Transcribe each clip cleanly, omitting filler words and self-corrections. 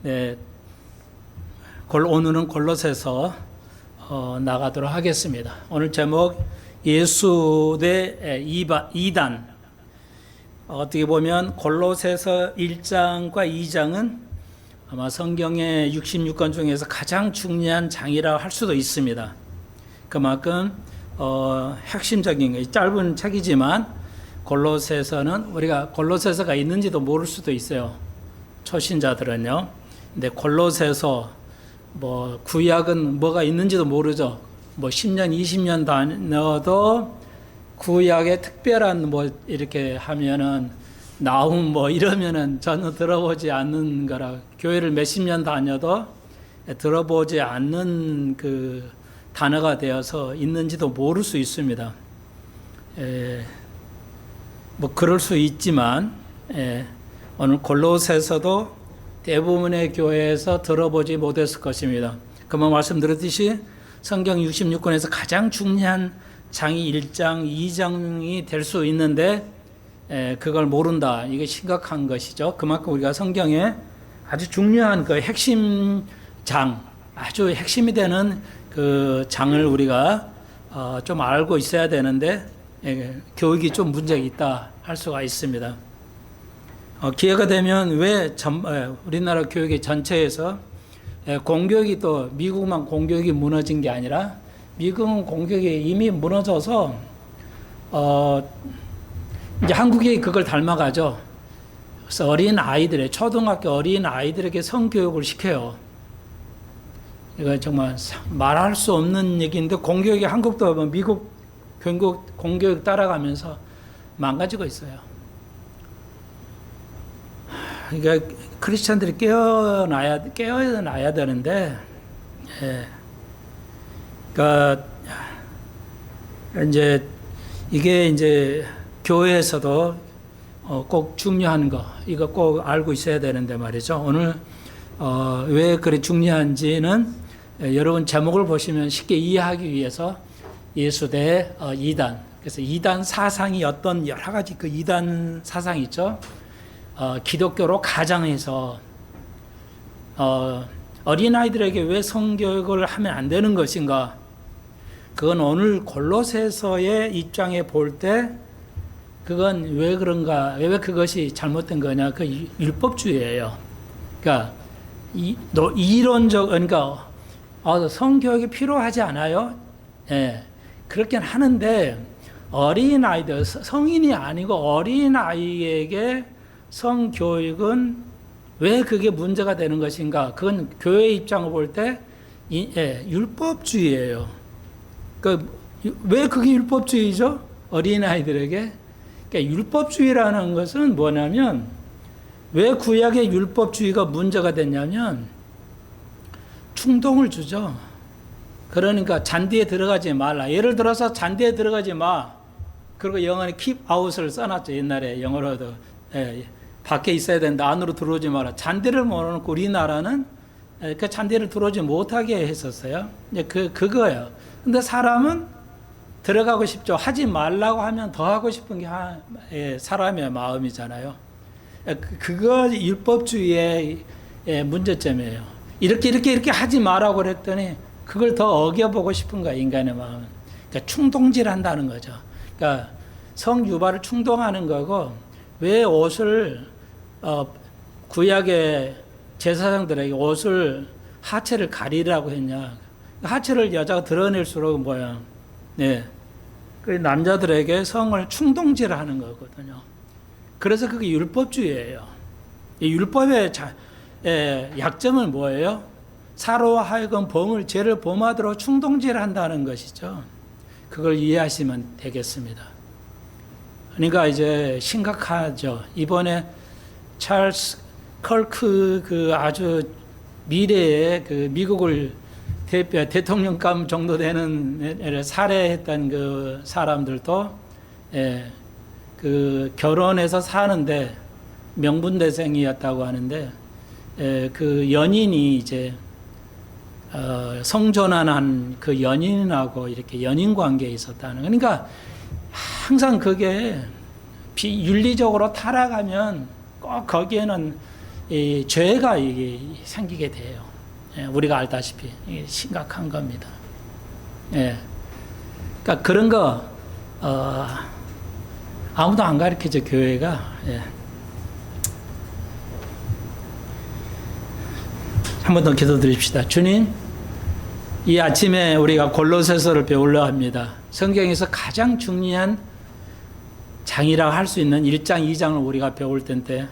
네, 오늘은 골로새서 나가도록 하겠습니다. 오늘 제목 예수 대 이단. 어떻게 보면 골로새서 1장과 2장은 아마 성경의 66권 중에서 가장 중요한 장이라 할 수도 있습니다. 그만큼 핵심적인 거, 짧은 책이지만 골로새서는 우리가 골로새서가 있는지도 모를 수도 있어요. 초신자들은요. 근데 골로새서 구약은 뭐가 있는지도 모르죠. 10년, 20년 다녀도 구약에 특별한 이렇게 하면은 나움 이러면은 전혀 들어보지 않는 거라, 교회를 몇십 년 다녀도 들어보지 않는 그 단어가 되어서 있는지도 모를 수 있습니다. 그럴 수 있지만, 오늘 골로새서도 대부분의 교회에서 들어보지 못했을 것입니다. 그만 말씀드렸듯이 성경 66권에서 가장 중요한 장이 1장, 2장이 될 수 있는데 그걸 모른다. 이게 심각한 것이죠. 그만큼 우리가 성경에 아주 중요한 그 핵심 장, 아주 핵심이 되는 그 장을 우리가 좀 알고 있어야 되는데 교육이 좀 문제가 있다 할 수가 있습니다. 기회가 되면 왜 우리나라 교육의 전체에서 공교육이 또 미국만 공교육이 무너진 게 아니라 미국은 공교육이 이미 무너져서 이제 한국이 그걸 닮아가죠. 그래서 어린 아이들의 초등학교 어린 아이들에게 성교육을 시켜요. 이거 정말 말할 수 없는 얘기인데 공교육이 한국도 미국 공교육 따라가면서 망가지고 있어요. 그러니까 크리스천들이 깨어나야 되는데, 그러니까 이게 교회에서도 꼭 중요한 거, 이거 꼭 알고 있어야 되는데 말이죠. 오늘 왜 그래 중요한지는 여러분 제목을 보시면 쉽게 이해하기 위해서 예수 대 이단. 그래서 이단 사상이 어떤 여러 가지 그 이단 사상이 있죠. 기독교로 가장해서 어린아이들에게 왜 성교육을 하면 안 되는 것인가? 그건 오늘 골로새서의 입장에 볼 때 그건 왜 그런가? 왜 그것이 잘못된 거냐? 그 율법주의예요. 그러니까 이론적, 그러니까 성교육이 필요하지 않아요? 예, 그렇긴 하는데 어린아이들, 성인이 아니고 어린아이에게 성교육은 왜 그게 문제가 되는 것인가? 그건 교회 입장을 볼 때 율법주의예요. 왜 그게 율법주의죠? 어린아이들에게. 그러니까 율법주의라는 것은 뭐냐면 왜 구약의 율법주의가 문제가 됐냐면 충동을 주죠. 그러니까 잔디에 들어가지 말라. 예를 들어서 잔디에 들어가지 마. 그리고 영어에 keep out을 써놨죠. 옛날에 영어로도. 밖에 있어야 된다. 안으로 들어오지 마라. 잔디를 모아놓고 우리나라는 그 잔디를 들어오지 못하게 했었어요. 그거예요. 근데 사람은 들어가고 싶죠. 하지 말라고 하면 더 하고 싶은 게 사람의 마음이잖아요. 그거 율법주의의 문제점이에요. 이렇게 하지 마라고 그랬더니 그걸 더 어겨보고 싶은 거야, 인간의 마음은. 그러니까 충동질 한다는 거죠. 그러니까 성유발을 충동하는 거고, 왜 옷을 구약의 제사장들에게 옷을 하체를 가리라고 했냐? 하체를 여자가 드러낼수록 그 남자들에게 성을 충동질하는 거거든요. 그래서 그게 율법주의예요. 이 율법의 약점은 뭐예요? 사로 하여금 죄를 범하도록 충동질한다는 것이죠. 그걸 이해하시면 되겠습니다. 그러니까 이제 심각하죠. 이번에 찰스 컬크 그 아주 미래의 그 미국을 대통령감 정도 되는 살해했던 그 사람들도 그 결혼해서 사는데 명분대생이었다고 하는데 그 연인이 이제 성전환한 그 연인하고 이렇게 연인 관계에 있었다는. 그러니까 항상 그게 비윤리적으로 타락하면 꼭 거기에는 이 죄가 이게 생기게 돼요. 예, 우리가 알다시피 이게 심각한 겁니다. 예, 그러니까 그런 거 아무도 안 가르쳐줘 교회가. 예. 한 번 더 기도드립시다. 주님, 이 아침에 우리가 골로새서를 배우려 합니다. 성경에서 가장 중요한 장이라고 할 수 있는 1장, 2장을 우리가 배울 텐데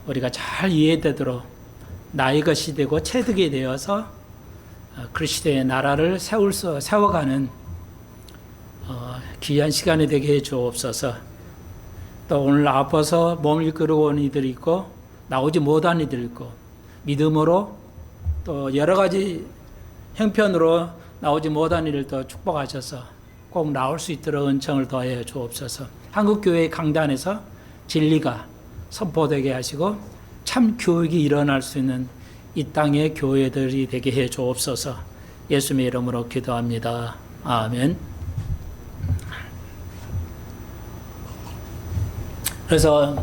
우리가 잘 이해되도록 나의 것이 되고 체득이 되어서 그리스도의 나라를 세워가는 귀한 시간이 되게 해 주옵소서. 또 오늘 아파서 몸을 이끌고 온 이들이 있고 나오지 못한 이들이 있고 믿음으로 또 여러 가지 형편으로 나오지 못한 이들도 축복하셔서 꼭 나올 수 있도록 은총을 더해 주옵소서. 한국교회 강단에서 진리가 선포되게 하시고 참 교육이 일어날 수 있는 이 땅의 교회들이 되게 해 주옵소서. 예수님의 이름으로 기도합니다. 아멘. 그래서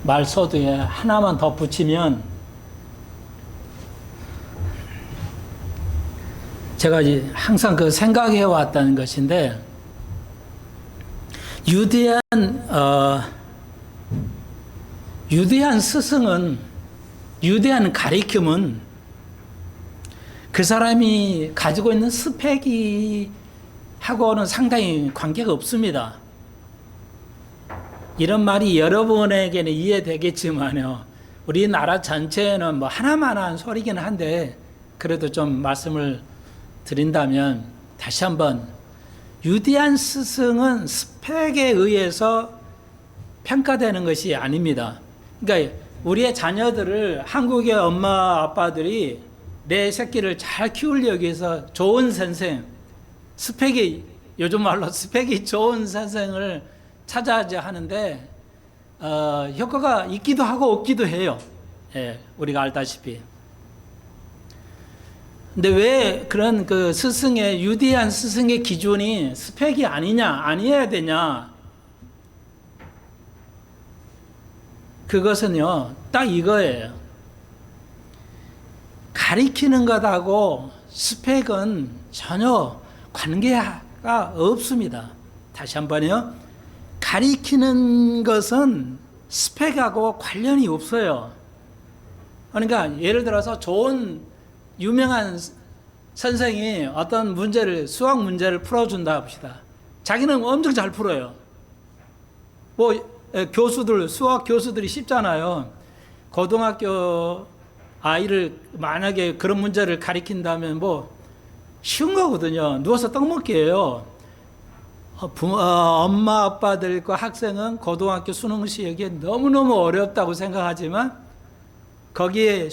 말소두에 하나만 더 붙이면 제가 항상 그 생각해 왔다는 것인데 유대한 스승은 유대한 가르침은 그 사람이 가지고 있는 스펙이 하고는 상당히 관계가 없습니다. 이런 말이 여러분에게는 이해되겠지만요. 우리나라 전체에는 뭐 하나만한 소리기는 한데 그래도 좀 말씀을 드린다면 다시 한번 유대한 스승은 스펙에 의해서 평가되는 것이 아닙니다. 그러니까 우리의 자녀들을 한국의 엄마 아빠들이 내 새끼를 잘 키우려고 해서 좋은 선생, 스펙이 요즘 말로 스펙이 좋은 선생을 찾아야 하는데 효과가 있기도 하고 없기도 해요. 예, 우리가 알다시피. 근데 왜 그런 그 스승의 유대한 스승의 기준이 스펙이 아니냐, 아니어야 되냐? 그것은요, 딱 이거예요. 가리키는 것하고 스펙은 전혀 관계가 없습니다. 다시 한번요. 가리키는 것은 스펙하고 관련이 없어요. 그러니까 예를 들어서 좋은 유명한 선생이 어떤 문제를, 수학 문제를 풀어준다 합시다. 자기는 엄청 잘 풀어요. 교수들, 수학 교수들이 쉽잖아요. 고등학교 아이를 만약에 그런 문제를 가리킨다면 쉬운 거거든요. 누워서 떡 먹기예요. 엄마 아빠들과 학생은 고등학교 수능 시험이 너무너무 어렵다고 생각하지만 거기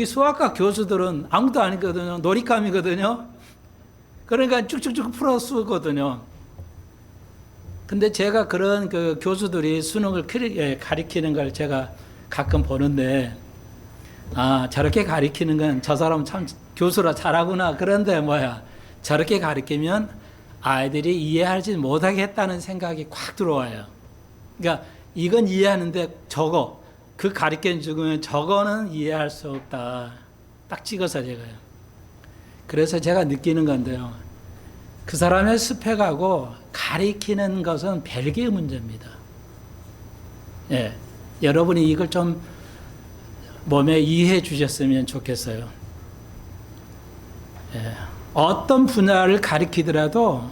수학과 교수들은 아무도 아니거든요. 놀잇감이거든요. 그러니까 쭉쭉쭉 풀어 쓰거든요. 근데 제가 그런 그 교수들이 수능을 가리키는 걸 제가 가끔 보는데, 저렇게 가리키는 건 저 사람 참 교수라 잘하구나. 그런데 저렇게 가리키면 아이들이 이해하지 못하겠다는 생각이 콱 들어와요. 그러니까 이건 이해하는데 그 가르쳐 주면 저거는 이해할 수 없다. 딱 찍어서 제가요. 그래서 제가 느끼는 건데요. 그 사람의 스펙하고 가리키는 것은 별개의 문제입니다. 예, 여러분이 이걸 좀 몸에 이해해 주셨으면 좋겠어요. 예, 어떤 분야를 가리키더라도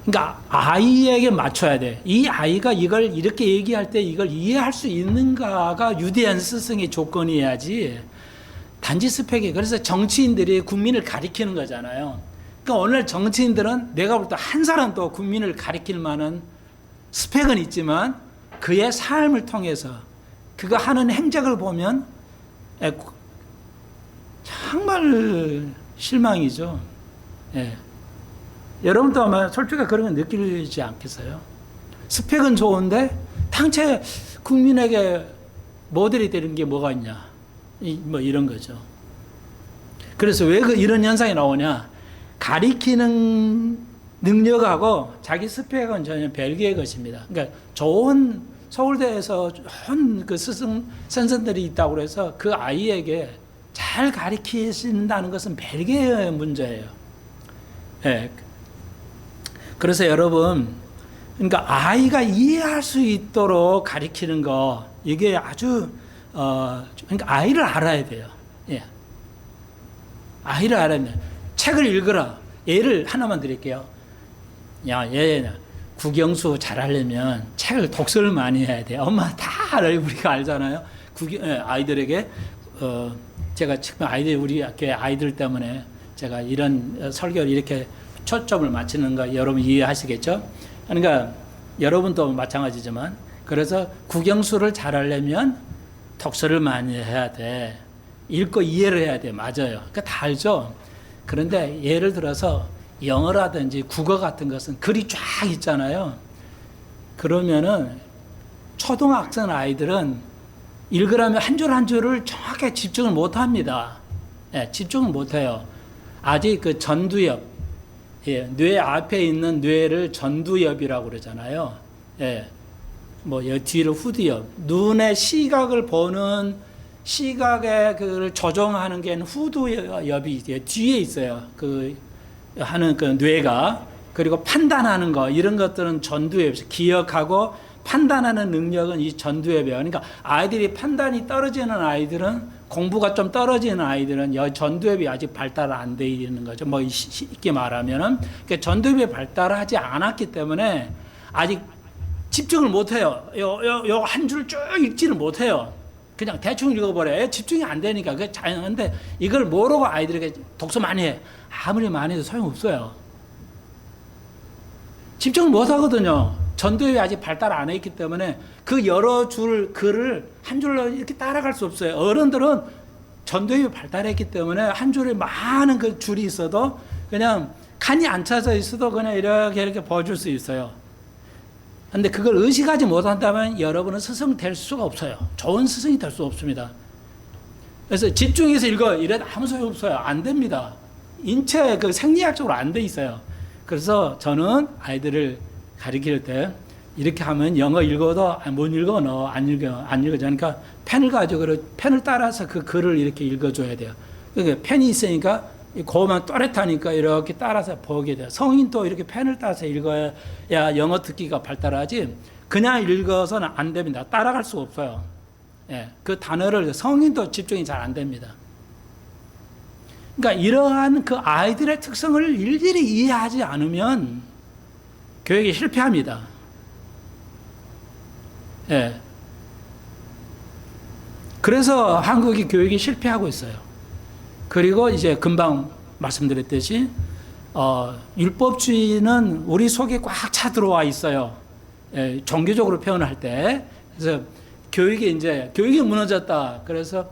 그러니까 아이에게 맞춰야 돼. 이 아이가 이걸 이렇게 얘기할 때 이걸 이해할 수 있는가가 유대한 스승의 조건이어야지 단지 스펙이. 그래서 정치인들이 국민을 가리키는 거잖아요. 그러니까 오늘 정치인들은 내가 볼 때 한 사람도 국민을 가리킬 만한 스펙은 있지만 그의 삶을 통해서 그가 하는 행적을 보면 정말 실망이죠. 예. 여러분도 아마 솔직히 그런 거 느끼지 않겠어요? 스펙은 좋은데 당최 국민에게 모델이 되는 게 뭐가 있냐? 이런 거죠. 그래서 왜 이런 현상이 나오냐? 가리키는 능력하고 자기 스펙은 전혀 별개의 것입니다. 그러니까 좋은 서울대에서 좋은 그 선생들이 있다고 그래서 그 아이에게 잘 가르치신다는 것은 별개의 문제예요. 예. 그래서 여러분, 그러니까 아이가 이해할 수 있도록 가르치는 거, 이게 아주, 그러니까 아이를 알아야 돼요. 예. 아이를 알아야 돼요. 책을 읽으라. 예를 하나만 드릴게요. 야, 얘, 국영수 잘하려면 책을 독서를 많이 해야 돼. 엄마 다 알아요. 우리가 알잖아요. 아이들에게, 제가 지금 우리 학교의 아이들 때문에 제가 이런 설교를 이렇게 초점을 맞추는 거 여러분 이해하시겠죠? 그러니까 여러분도 마찬가지지만, 그래서 국영수를 잘하려면 독서를 많이 해야 돼. 읽고 이해를 해야 돼. 맞아요. 그러니까 다 알죠? 그런데 예를 들어서 영어라든지 국어 같은 것은 글이 쫙 있잖아요. 그러면은 초등학생 아이들은 읽으라면 한 줄 한 줄을 정확하게 집중을 못 합니다. 예, 집중을 못 해요. 아직 그 전두엽, 예, 뇌 앞에 있는 뇌를 전두엽이라고 그러잖아요. 예, 뭐 뒤를 후두엽, 눈의 시각을 보는 시각의 그를 조정하는 게 후두엽이 뒤에 있어요. 그 하는 그 뇌가. 그리고 판단하는 거 이런 것들은 전두엽, 기억하고 판단하는 능력은 이 전두엽이에요. 그러니까 아이들이 판단이 떨어지는 아이들은, 공부가 좀 떨어지는 아이들은 이 전두엽이 아직 발달 안 돼 있는 거죠. 뭐 쉽게 말하면은 그러니까 전두엽이 발달하지 않았기 때문에 아직 집중을 못 해요. 요 한 줄 쭉 읽지를 못 해요. 그냥 대충 읽어버려요. 집중이 안 되니까. 그게 자연한데 이걸 모르고 아이들에게 독서 많이 해. 아무리 많이 해도 소용없어요. 집중을 못 하거든요. 전두엽이 아직 발달 안 했기 때문에 그 여러 줄 글을 한 줄로 이렇게 따라갈 수 없어요. 어른들은 전두엽이 발달했기 때문에 한 줄에 많은 그 줄이 있어도 그냥 칸이 안 차져 있어도 그냥 이렇게 봐줄 수 있어요. 근데 그걸 의식하지 못한다면 여러분은 스승 될 수가 없어요. 좋은 스승이 될 수 없습니다. 그래서 집중해서 읽어. 이래도 아무 소용 없어요. 안 됩니다. 인체 그 생리학적으로 안 돼 있어요. 그래서 저는 아이들을 가르칠 때 이렇게 하면 영어 읽어도 못 읽어, 너 안 읽어. 그러니까 펜을 가지고 펜을 따라서 그 글을 이렇게 읽어줘야 돼요. 그러니까 펜이 있으니까 고만 또렷하니까 이렇게 따라서 보게 돼요. 성인도 이렇게 펜을 따라서 읽어야 영어 듣기가 발달하지, 그냥 읽어서는 안 됩니다. 따라갈 수가 없어요. 예, 그 단어를 성인도 집중이 잘 안 됩니다. 그러니까 이러한 그 아이들의 특성을 일일이 이해하지 않으면 교육이 실패합니다. 예. 그래서 한국이 교육이 실패하고 있어요. 그리고 이제 금방 말씀드렸듯이 율법주의는 우리 속에 꽉 차 들어와 있어요. 예, 종교적으로 표현할 때. 그래서 교육이 무너졌다. 그래서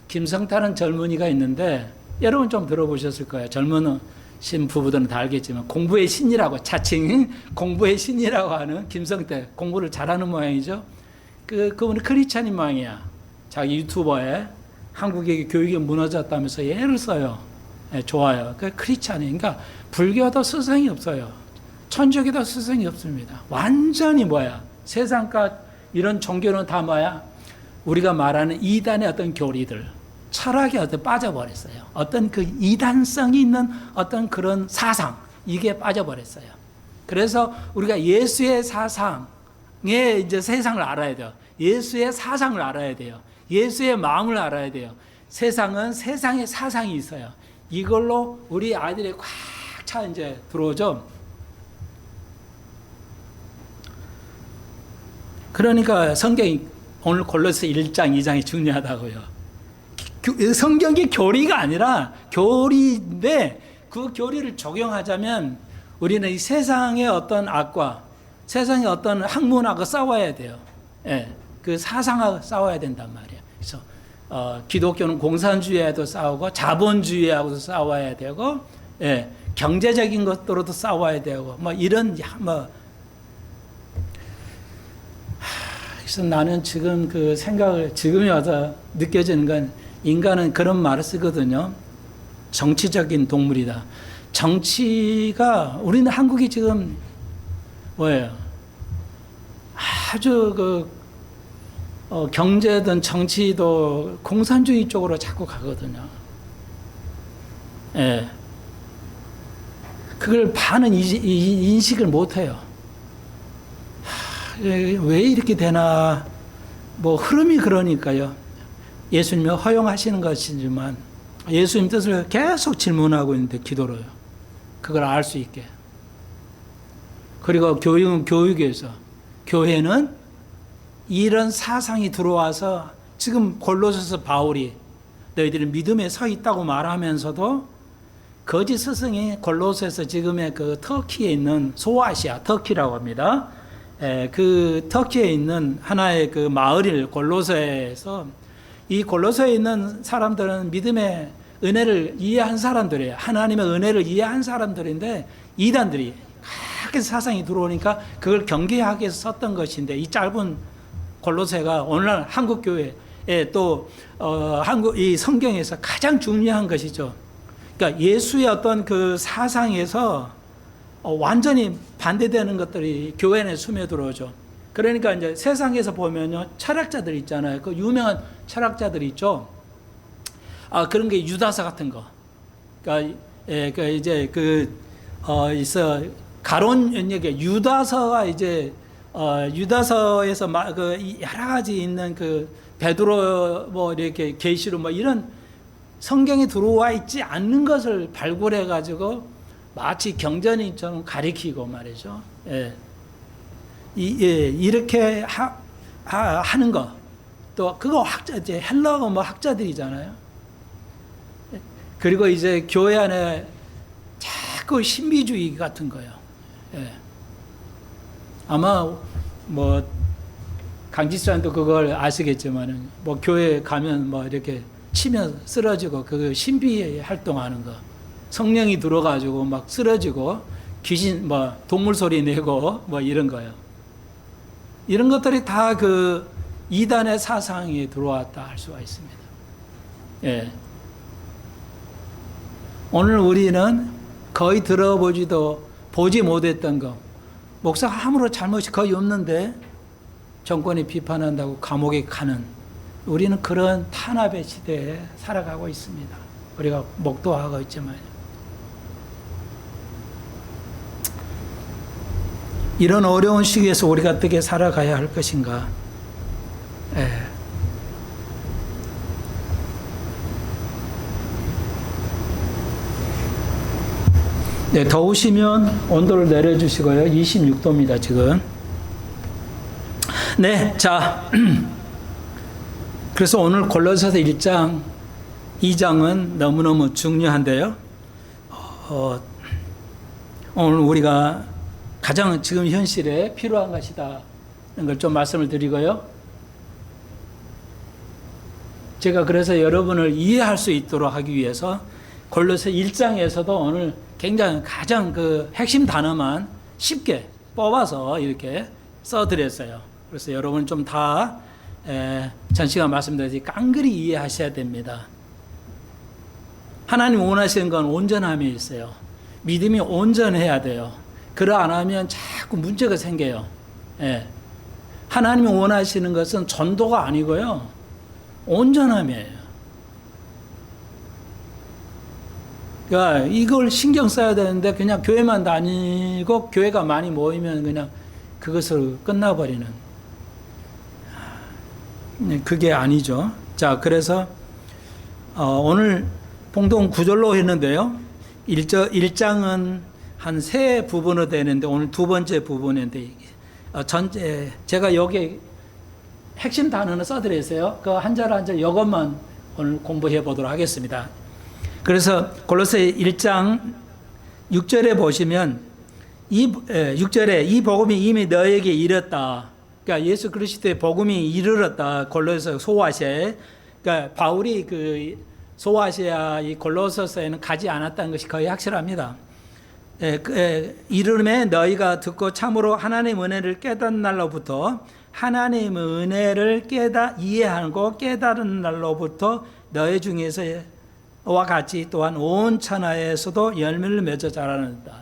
김성타는 젊은이가 있는데 여러분 좀 들어보셨을 거예요. 젊으신 부부들은 다 알겠지만 공부의 신이라고, 자칭 공부의 신이라고 하는 김성태, 공부를 잘하는 모양이죠. 그분은 크리스찬인 모양이야. 자기 유튜버에 한국의 교육이 무너졌다면서 예를 써요. 네, 좋아요. 그 크리스찬이, 그러니까 불교도 스승이 없어요. 천주교도 스승이 없습니다. 완전히 세상과 이런 종교는 다 우리가 말하는 이단의 어떤 교리들, 철학에 빠져버렸어요. 어떤 그 이단성이 있는 어떤 그런 사상, 이게 빠져버렸어요. 그래서 우리가 예수의 사상에 이제 세상을 알아야 돼요. 예수의 사상을 알아야 돼요. 예수의 마음을 알아야 돼요. 세상은 세상의 사상이 있어요. 이걸로 우리 아이들이 꽉 차 이제 들어오죠. 그러니까 성경이 오늘 골로새 1장, 2장이 중요하다고요. 성경이 교리가 아니라 교리인데 그 교리를 적용하자면 우리는 이 세상의 어떤 악과 세상의 어떤 학문하고 싸워야 돼요. 예, 그 사상하고 싸워야 된단 말이에요. 그래서 기독교는 공산주의와도 싸우고 자본주의하고도 싸워야 되고, 예, 경제적인 것으로도 싸워야 되고, 그래서 나는 지금 그 생각을 지금이 와서 느껴지는 건, 인간은 그런 말을 쓰거든요. 정치적인 동물이다. 정치가, 우리는 한국이 지금 아주 경제든 정치도 공산주의 쪽으로 자꾸 가거든요. 예. 그걸 반은 인식을 못해요. 왜 이렇게 되나? 뭐 흐름이 그러니까요. 예수님이 허용하시는 것이지만 예수님 뜻을 계속 질문하고 있는데 기도로요. 그걸 알 수 있게. 그리고 교육은 교육에서 교회는 이런 사상이 들어와서 지금 골로새서 바울이 너희들이 믿음에 서 있다고 말하면서도 거짓 스승이 골로새서 지금의 그 터키에 있는 소아시아 터키라고 합니다. 그 터키에 있는 하나의 그 마을을 골로새에서 이 골로새에 있는 사람들은 믿음의 은혜를 이해한 사람들이에요. 하나님의 은혜를 이해한 사람들인데 이단들이 가게 사상이 들어오니까 그걸 경계하기 위해서 썼던 것인데 이 짧은 골로새가 오늘날 한국 교회에 또 한국 이 성경에서 가장 중요한 것이죠. 그러니까 예수의 어떤 그 사상에서 완전히 반대되는 것들이 교회 안에 스며들어오죠. 그러니까 이제 세상에서 보면요 철학자들 있잖아요. 그 유명한 철학자들 있죠. 그런 게 유다서 같은 거. 그러니까 이제 있어 가론 얘기 유다서가 이제 유다서에서 그 여러 가지 있는 그 베드로 뭐 이렇게 계시록 뭐 이런 성경에 들어와 있지 않는 것을 발굴해 가지고 마치 경전이처럼 가리키고 말이죠. 이렇게 하는 거. 또 그거 학자 이제 헬라어 뭐 학자들이잖아요. 그리고 이제 교회 안에 자꾸 신비주의 같은 거요. 아마 뭐 강지수한도 그걸 아시겠지만은 뭐 교회 가면 뭐 이렇게 치면 쓰러지고 그 신비 활동하는 거. 성령이 들어가지고 막 쓰러지고 귀신 뭐 동물 소리 내고 뭐 이런 거요. 이런 것들이 다 그 이단의 사상에 들어왔다 할 수가 있습니다. 오늘 우리는 거의 들어보지도 보지 못했던 거. 목사가 아무런 잘못이 거의 없는데 정권이 비판한다고 감옥에 가는 우리는 그런 탄압의 시대에 살아가고 있습니다. 우리가 목도하고 있지만 이런 어려운 시기에서 우리가 어떻게 살아가야 할 것인가. 네, 더우시면 온도를 내려주시고요. 26도입니다, 지금. 네, 자. 그래서 오늘 골로새서 1장, 2장은 너무너무 중요한데요. 오늘 우리가 가장 지금 현실에 필요한 것이다. 이런 걸 좀 말씀을 드리고요. 제가 그래서 여러분을 이해할 수 있도록 하기 위해서 골로새 1장에서도 오늘 굉장히 가장 그 핵심 단어만 쉽게 뽑아서 이렇게 써드렸어요. 그래서 여러분 좀 다 전 시간 말씀드렸듯이 깡그리 이해하셔야 됩니다. 하나님 원하시는 건 온전함에 있어요. 믿음이 온전해야 돼요. 그러 안 하면 자꾸 문제가 생겨요. 하나님이 원하시는 것은 전도가 아니고요. 온전함이에요. 그러니까 이걸 신경 써야 되는데 그냥 교회만 다니고 교회가 많이 모이면 그냥 그것으로 끝나버리는 그게 아니죠. 자, 그래서 오늘 봉독 9절로 했는데요. 1장은 한 세 부분으로 되는데 오늘 두 번째 부분인데 제가 여기 핵심 단어는 써드렸어요. 그 한 절 한 절 이것만 오늘 공부해 보도록 하겠습니다. 그래서 골로새 1장 6절에 보시면 6절에 이 복음이 이미 너에게 이르렀다. 그러니까 예수 그리스도의 복음이 이르렀다. 골로새 소아시아에. 그러니까 바울이 그 소아시아 이 골로새서에는 가지 않았다는 것이 거의 확실합니다. 이름에 너희가 듣고 참으로 하나님의 은혜를 깨닫는 날로부터 하나님의 은혜를 이해하고 깨달은 날로부터 너희 중에서 와 같이 또한 온 천하에서도 열매를 맺어 자라는다.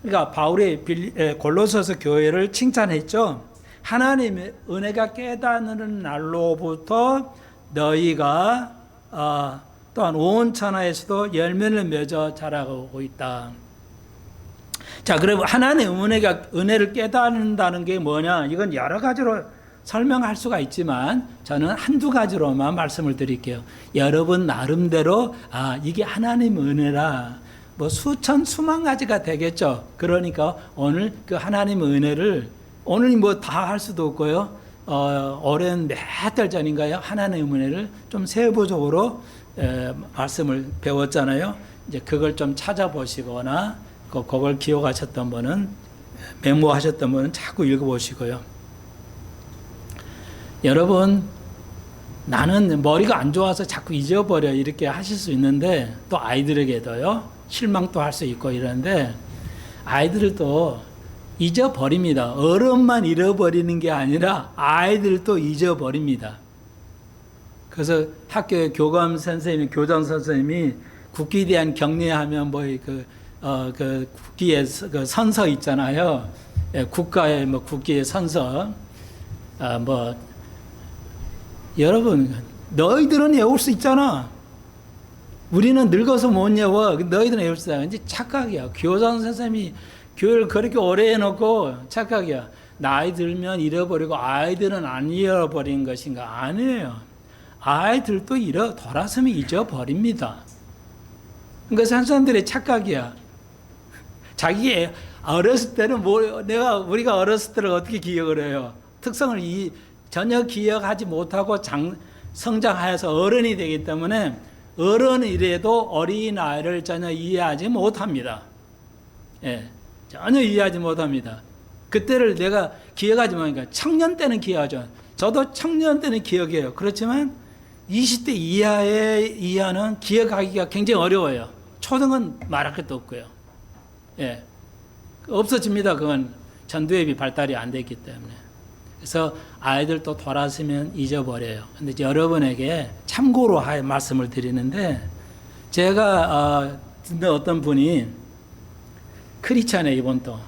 그러니까 바울이 골로새서 교회를 칭찬했죠. 하나님의 은혜가 깨닫는 날로부터 너희가 또한 온 천하에서도 열매를 맺어 자라고 있다. 자, 그럼 하나님의 은혜를 깨닫는다는 게 뭐냐? 이건 여러 가지로 설명할 수가 있지만 저는 한두 가지로만 말씀을 드릴게요. 여러분 나름대로 이게 하나님 은혜라 뭐 수천 수만 가지가 되겠죠. 그러니까 오늘 그 하나님의 은혜를 오늘 뭐 다 할 수도 없고요. 오랜 몇 달 전인가요? 하나님의 은혜를 좀 세부적으로 말씀을 배웠잖아요. 이제 그걸 좀 찾아보시거나 그걸 기억하셨던 분은 메모하셨던 분은 자꾸 읽어보시고요. 여러분, 나는 머리가 안 좋아서 자꾸 잊어버려 이렇게 하실 수 있는데 또 아이들에게도요 실망도 할 수 있고 이러는데 아이들도 잊어버립니다. 어른만 잃어버리는 게 아니라 아이들도 잊어버립니다. 그래서 학교에 교감 선생님, 교장 선생님이 국기에 대한 격려하면 그 국기의 그 선서 있잖아요. 국가의 뭐 국기의 선서. 여러분, 너희들은 외울 수 있잖아. 우리는 늙어서 못 외워. 너희들은 외울 수 있다. 이제 착각이야. 교장 선생님이 교회를 그렇게 오래 해놓고 착각이야. 나이 들면 잃어버리고 아이들은 안 잃어버린 것인가? 아니에요. 아이들도 돌아서면 잊어버립니다. 그러니까 사람들의 착각이야. 자기 어렸을 때는 우리가 어렸을 때를 어떻게 기억을 해요? 특성을 전혀 기억하지 못하고 성장하여서 어른이 되기 때문에 어른이라도 어린아이를 전혀 이해하지 못합니다. 예, 전혀 이해하지 못합니다. 그때를 내가 기억하지 못하니까 청년 때는 기억하죠. 저도 청년 때는 기억해요. 그렇지만 20대 이하는 기억하기가 굉장히 어려워요. 초등은 말할 것도 없고요. 예, 없어집니다. 그건 전두엽이 발달이 안 됐기 때문에. 그래서 아이들도 돌아서면 잊어버려요. 근데 여러분에게 참고로 말씀을 드리는데 제가 듣는 어떤 분이 크리스찬이에요, 이번도.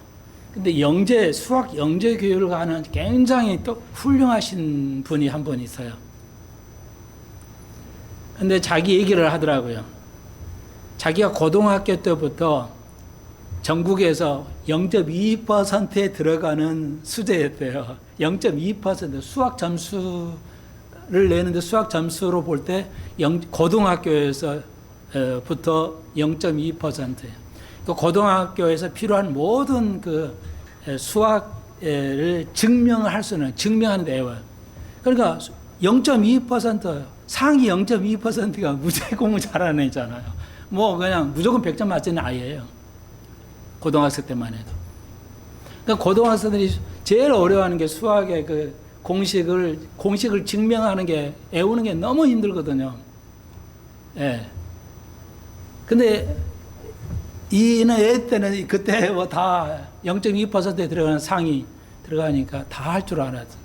근데 수학 영재 교육을 하는 굉장히 또 훌륭하신 분이 한 분 있어요. 근데 자기 얘기를 하더라고요. 자기가 고등학교 때부터 전국에서 0.2%에 들어가는 수재였대요. 0.2% 수학 점수를 내는데 수학 점수로 볼 때 고등학교에서부터 0.2%예요. 그 고등학교에서 필요한 모든 그 수학을 증명하는데 외워요. 그러니까 0.2% 상위 0.2%가 무지 공부 잘하는 애잖아요. 뭐 그냥 무조건 100점 맞는 아이예요. 고등학생 때만 해도. 그러니까 고등학생들이 제일 어려워하는 게 수학의 그 공식을 증명하는 게, 외우는 게 너무 힘들거든요. 예. 근데 애 때는 그때 뭐 다 0.2%에 들어가는 상위 들어가니까 다 할 줄 알았어.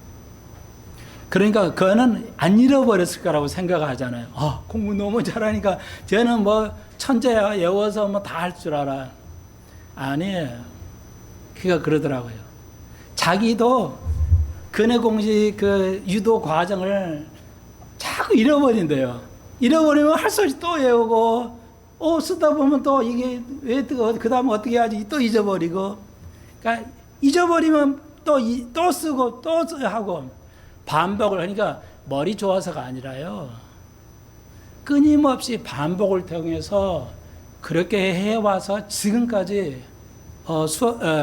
그러니까 그는 안 잃어버렸을 거라고 생각하잖아요. 공부 너무 잘하니까 쟤는 뭐 천재야, 외워서 뭐 다 할 줄 알아. 아니에요. 그가 그러더라고요. 자기도 근해 공식 그 유도 과정을 자꾸 잃어버린대요. 잃어버리면 할 수 없이 또 외우고, 쓰다 보면 또 이게 그 다음에 어떻게 해야지 또 잊어버리고. 그러니까 잊어버리면 또 쓰고 또 하고 반복을 하니까 머리 좋아서가 아니라요. 끊임없이 반복을 통해서 그렇게 해와서 지금까지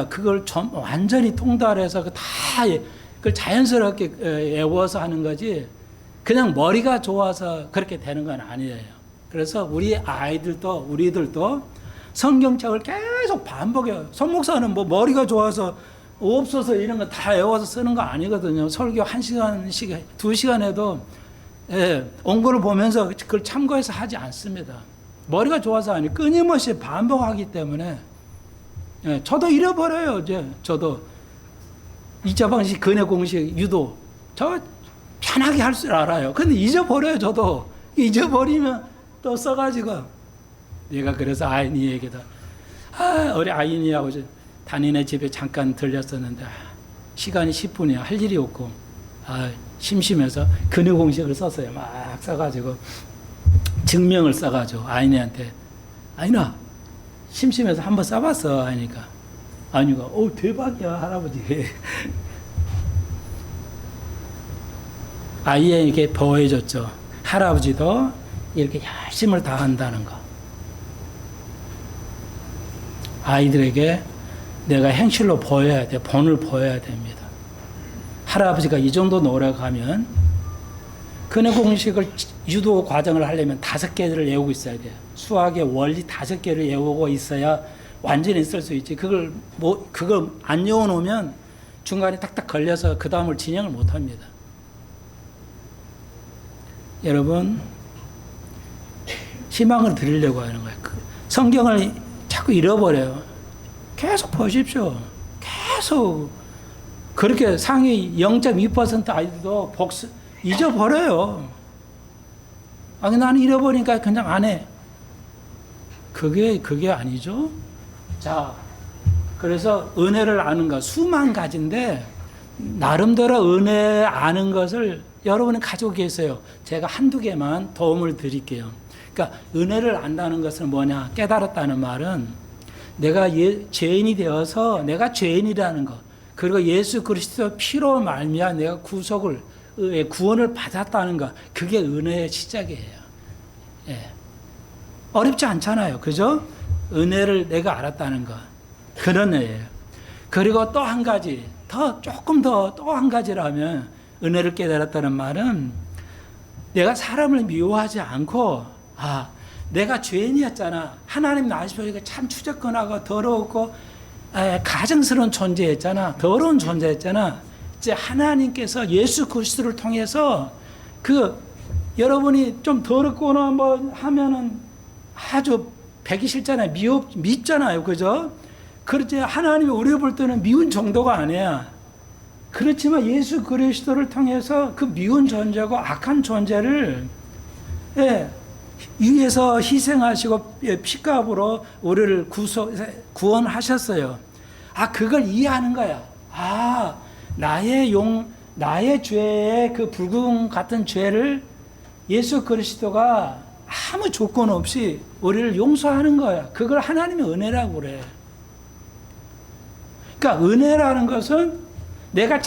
그걸 완전히 통달해서 그걸 자연스럽게 외워서 하는 거지 그냥 머리가 좋아서 그렇게 되는 건 아니에요. 그래서 우리들도 성경책을 계속 반복해요. 손 목사는 뭐 머리가 좋아서 없어서 이런 거 다 외워서 쓰는 거 아니거든요. 설교 1시간씩 2시간 해도 원고를 보면서 그걸 참고해서 하지 않습니다. 머리가 좋아서 아니 끊임없이 반복하기 때문에 저도 잃어버려요. 이제 저도 2차 방식, 근해 공식, 유도 저 편하게 할 줄 알아요. 근데 잊어버려요. 저도 잊어버리면 또 써가지고 내가 그래서 아이니에게도 우리 아이니하고 단인의 집에 잠깐 들렸었는데 시간이 10분이야. 할 일이 없고. 아, 심심해서 근육 공식을 썼어요. 막 써가지고. 증명을 써가지고 아이네한테. 아이나, 심심해서 한번 써봤어. 하니까. 아니가, 대박이야, 할아버지. 아이에게 보여줬죠. 할아버지도 이렇게 열심을 다한다는 거. 아이들에게 내가 행실로 보여야 돼. 본을 보여야 됩니다. 할아버지가 이 정도 노력하면 근해 공식을 유도 과정을 하려면 5개를 외우고 있어야 돼요. 수학의 원리 5개를 외우고 있어야 완전히 쓸 수 있지. 그걸 안 외워놓으면 중간에 딱딱 걸려서 그 다음을 진행을 못 합니다. 여러분, 희망을 드리려고 하는 거예요. 성경을 자꾸 잃어버려요. 계속 보십시오. 계속. 그렇게 상위 0.2% 아이들도 잊어버려요. 나는 잃어버리니까 그냥 안 해. 그게 아니죠. 자, 그래서 은혜를 아는 것, 수만 가지인데, 나름대로 은혜 아는 것을 여러분이 가지고 계세요. 제가 한두 개만 도움을 드릴게요. 그러니까 은혜를 안다는 것은 뭐냐? 깨달았다는 말은 내가 죄인이 되어서 내가 죄인이라는 것, 그리고 예수 그리스도 피로 말미암아 내가 구원을 받았다는 것, 그게 은혜의 시작이에요. 예. 어렵지 않잖아요. 그죠? 은혜를 내가 알았다는 것, 그런 은혜예요. 그리고 또 한 가지, 조금 더 또 한 가지라면 은혜를 깨달았다는 말은 내가 사람을 미워하지 않고 내가 죄인이었잖아. 하나님 나시보니까 참 추접근하고 더러웠고 가증스러운 존재였잖아. 더러운 존재였잖아. 이제 하나님께서 예수 그리스도를 통해서 여러분이 좀 더럽거나 뭐 하면은 아주 배기 싫잖아요. 밉잖아요. 그죠? 그렇지. 하나님이 우리 볼 때는 미운 정도가 아니야. 그렇지만 예수 그리스도를 통해서 그 미운 존재고 악한 존재를 위에서 희생하시고 피값으로 우리를 구원하셨어요. 그걸 이해하는 거야. 나의 죄의 그 불금 같은 죄를 예수 그리스도가 아무 조건 없이 우리를 용서하는 거야. 그걸 하나님의 은혜라고 그래. 그러니까 은혜라는 것은 내가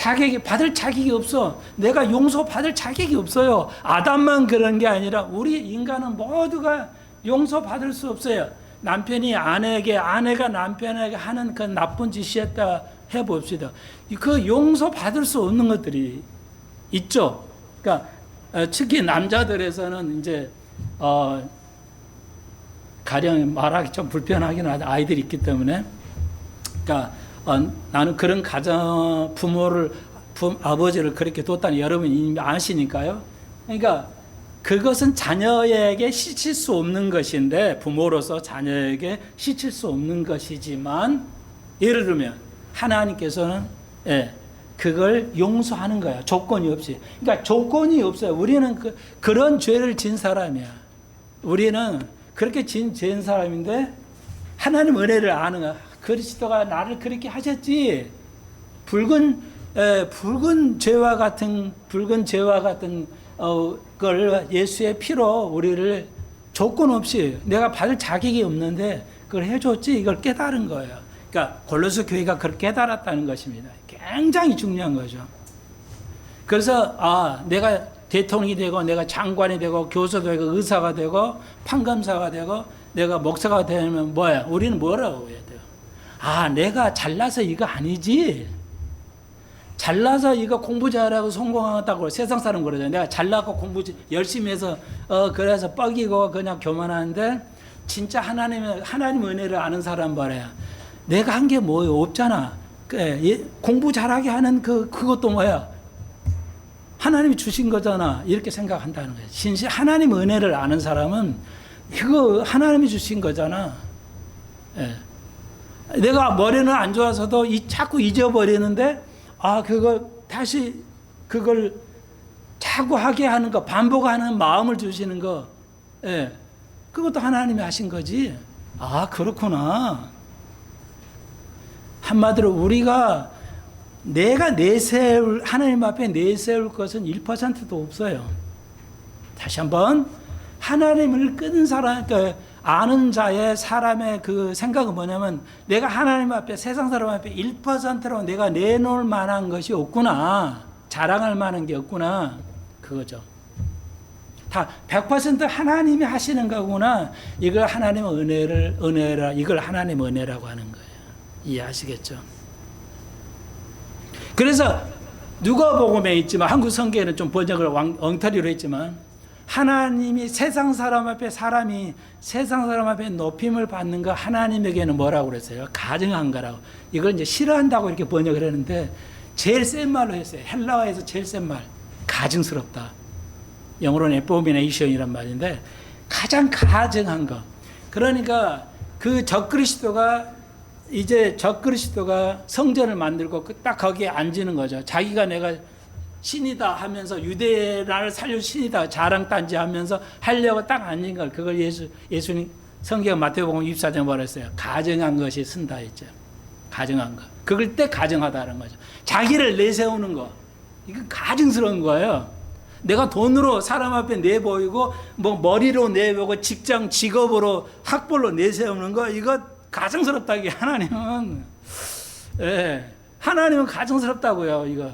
받을 자격이 없어. 내가 용서받을 자격이 없어요. 아담만 그런 게 아니라 우리 인간은 모두가 용서받을 수 없어요. 남편이 아내가 남편에게 하는 그 나쁜 짓이었다 해봅시다. 그 용서받을 수 없는 것들이 있죠. 그러니까 특히 남자들에서는 이제 가령 말하기 좀 불편하긴 하다. 아이들이 있기 때문에. 그러니까 나는 그런 아버지를 그렇게 뒀다니 여러분이 이미 아시니까요. 그러니까 그것은 자녀에게 시칠 수 없는 것인데, 부모로서 자녀에게 시칠 수 없는 것이지만, 예를 들면 하나님께서는 그걸 용서하는 거야. 조건이 없이. 그러니까 조건이 없어요. 우리는 그런 죄를 진 사람이야. 우리는 그렇게 죄인 사람인데 하나님 은혜를 아는 거야. 그리스도가 나를 그렇게 하셨지. 붉은 죄와 같은 걸 예수의 피로 우리를 조건 없이 내가 받을 자격이 없는데 그걸 해줬지. 이걸 깨달은 거예요. 그러니까 골로새 교회가 그걸 깨달았다는 것입니다. 굉장히 중요한 거죠. 그래서 내가 대통령이 되고 내가 장관이 되고 교수도 되고 의사가 되고 판검사가 되고 내가 목사가 되면 뭐야? 우리는 뭐라고 해야 돼요? 내가 잘나서 이거 아니지. 잘나서 이거 공부 잘하고 성공하다고 세상 사람 그러잖아요. 내가 잘나고 공부 열심히 해서 그래서 뻐기고 그냥 교만하는데 진짜 하나님 은혜를 아는 사람 말이야. 내가 한 게 뭐예요? 없잖아. 공부 잘하게 하는 그것도 뭐야? 하나님이 주신 거잖아. 이렇게 생각한다는 거예요. 진실 하나님 은혜를 아는 사람은 그거 하나님이 주신 거잖아. 내가 머리는 안 좋아서도 자꾸 잊어버리는데 그걸 자꾸 하게 하는 거, 반복하는 마음을 주시는 거, 그것도 하나님이 하신 거지. 그렇구나. 한마디로 우리가 내가 하나님 앞에 내세울 것은 1%도 없어요. 다시 한번, 하나님을 끈 사람, 아는 자의 사람의 그 생각은 뭐냐면, 내가 하나님 앞에, 세상 사람 앞에 1%로 내가 내놓을 만한 것이 없구나. 자랑할 만한 게 없구나. 그거죠. 다 100% 하나님이 하시는 거구나. 이걸 하나님의 이걸 하나님의 은혜라고 하는 거예요. 이해하시겠죠? 그래서 누가복음에 있지만, 한국 성경에는 좀 번역을 엉터리로 했지만, 하나님이 세상 사람 앞에 높임을 받는 거 하나님에게는 뭐라고 그랬어요? 가증한 거라고. 이걸 이제 싫어한다고 이렇게 번역을 했는데, 제일 센 말로 했어요. 헬라어에서 제일 센 말. 가증스럽다. 영어로는 abomination이란 말인데, 가장 가증한 거. 그러니까 그 적그리스도가 성전을 만들고 딱 거기에 앉는 거죠. 자기가 내가 신이다 하면서, 유대 나를 살릴 신이다 자랑단지 하면서 하려고 딱 앉은 걸, 그걸 예수님 성경 마태복음 24장에 뭐라 했어요? 가증한 것이 쓴다 했죠. 가증한 거. 그걸 때 가증하다는 거죠. 자기를 내세우는 거. 이거 가증스러운 거예요. 내가 돈으로 사람 앞에 내보이고, 뭐 머리로 내보고, 직업으로, 학벌로 내세우는 거, 이거 가증스럽다기 하나님은. 예. 하나님은 가증스럽다고요, 이거.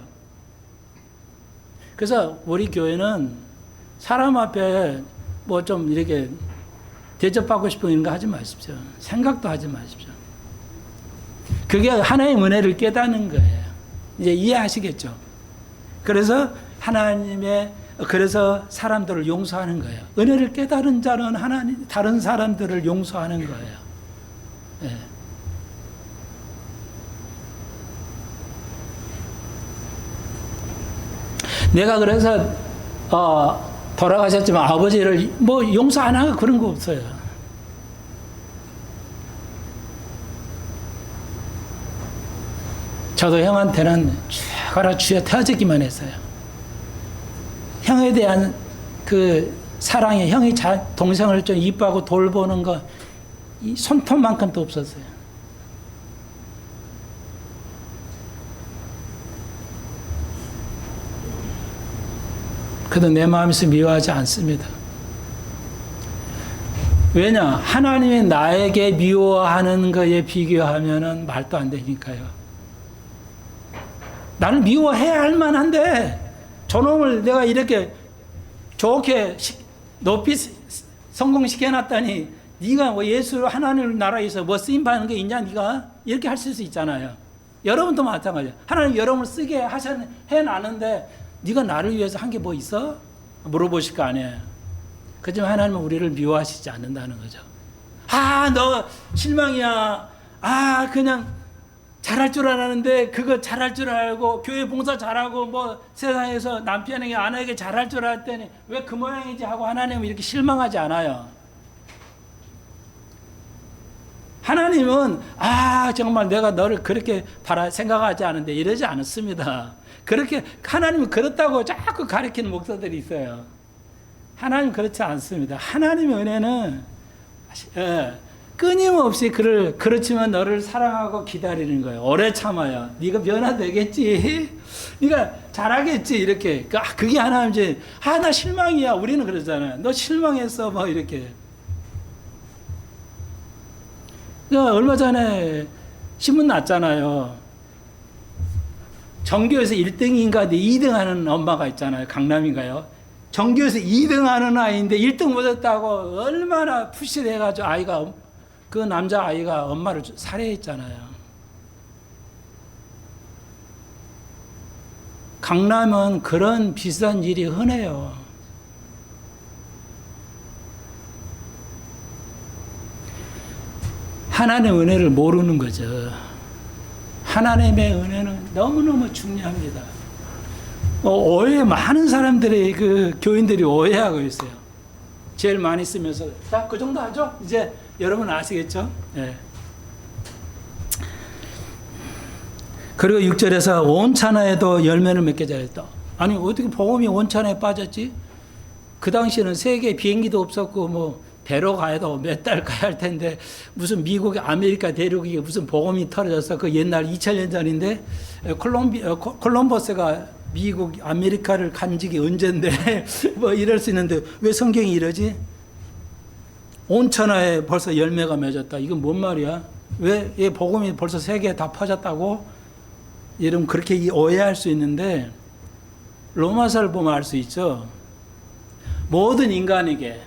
그래서 우리 교회는 사람 앞에 뭐 좀 이렇게 대접받고 싶은 이런 거 하지 마십시오. 생각도 하지 마십시오. 그게 하나님의 은혜를 깨닫는 거예요. 이제 이해하시겠죠? 그래서 그래서 사람들을 용서하는 거예요. 은혜를 깨달은 자는 다른 사람들을 용서하는 거예요. 예. 내가 그래서 돌아가셨지만 아버지를 뭐 용서 안 하고 그런 거 없어요. 저도 형한테는 가라 주여 태워주기만 했어요. 형에 대한 그 사랑에, 형이 동생을 좀 이뻐하고 돌보는 거 이 손톱만큼도 없었어요. 그래도 내 마음에서 미워하지 않습니다. 왜냐? 하나님이 나에게 미워하는 거에 비교하면은 말도 안 되니까요. 나를 미워해야 할 만한데, 저놈을 내가 이렇게 좋게 높이 성공시켜놨다니, 네가 뭐 예수 하나님 나라에서 뭐 쓰임받는 게 있냐, 네가 이렇게 할 수 있잖아요. 여러분도 마찬가지예요. 하나님 여러분을 쓰게 해놨는데 네가 나를 위해서 한 게 뭐 있어? 물어보실 거 아니에요. 그렇지만 하나님은 우리를 미워하시지 않는다는 거죠. 너 실망이야. 그냥 잘할 줄 알았는데 그거 잘할 줄 알고 교회 봉사 잘하고 뭐 세상에서 남편에게 아내에게 잘할 줄 알았더니 왜 그 모양이지 하고 하나님은 이렇게 실망하지 않아요. 하나님은 정말 내가 너를 그렇게 생각하지 않은데 이러지 않았습니다. 그렇게 하나님은 그렇다고 자꾸 가리키는 목사들이 있어요. 하나님 그렇지 않습니다. 하나님의 은혜는 끊임없이 그렇지만 너를 사랑하고 기다리는 거예요. 오래 참아요. 네가 변화되겠지. 네가 잘하겠지. 이렇게. 그게 하나님이지. 나 실망이야. 우리는 그러잖아요. 너 실망했어. 뭐 이렇게. 얼마 전에 신문 났잖아요. 전교에서 1등인가 2등 하는 엄마가 있잖아요. 강남인가요? 전교에서 2등 하는 아이인데 1등 못했다고 얼마나 푸시해가지고 그 남자 아이가 엄마를 살해했잖아요. 강남은 그런 비슷한 일이 흔해요. 하나님의 은혜를 모르는 거죠. 하나님의 은혜는 너무너무 중요합니다. 많은 사람들이 교인들이 오해하고 있어요. 제일 많이 쓰면서 그 정도 하죠? 이제 여러분 아시겠죠? 네. 그리고 6절에서 온천하에도 열매를 맺게 잘했다. 어떻게 복음이 온천하에 빠졌지? 그 당시에는 세계 비행기도 없었고 데려가야도 몇 달 가야 할 텐데 무슨 미국 아메리카 대륙이 무슨 복음이 터져서 그 옛날 2000년 전인데 콜럼버스가 미국 아메리카를 간 적이 언젠데 뭐 이럴 수 있는데 왜 성경이 이러지? 온 천하에 벌써 열매가 맺었다. 이건 뭔 말이야? 왜 이 복음이 벌써 세계에 다 퍼졌다고? 여러분 그렇게 오해할 수 있는데 로마서를 보면 알 수 있죠. 모든 인간에게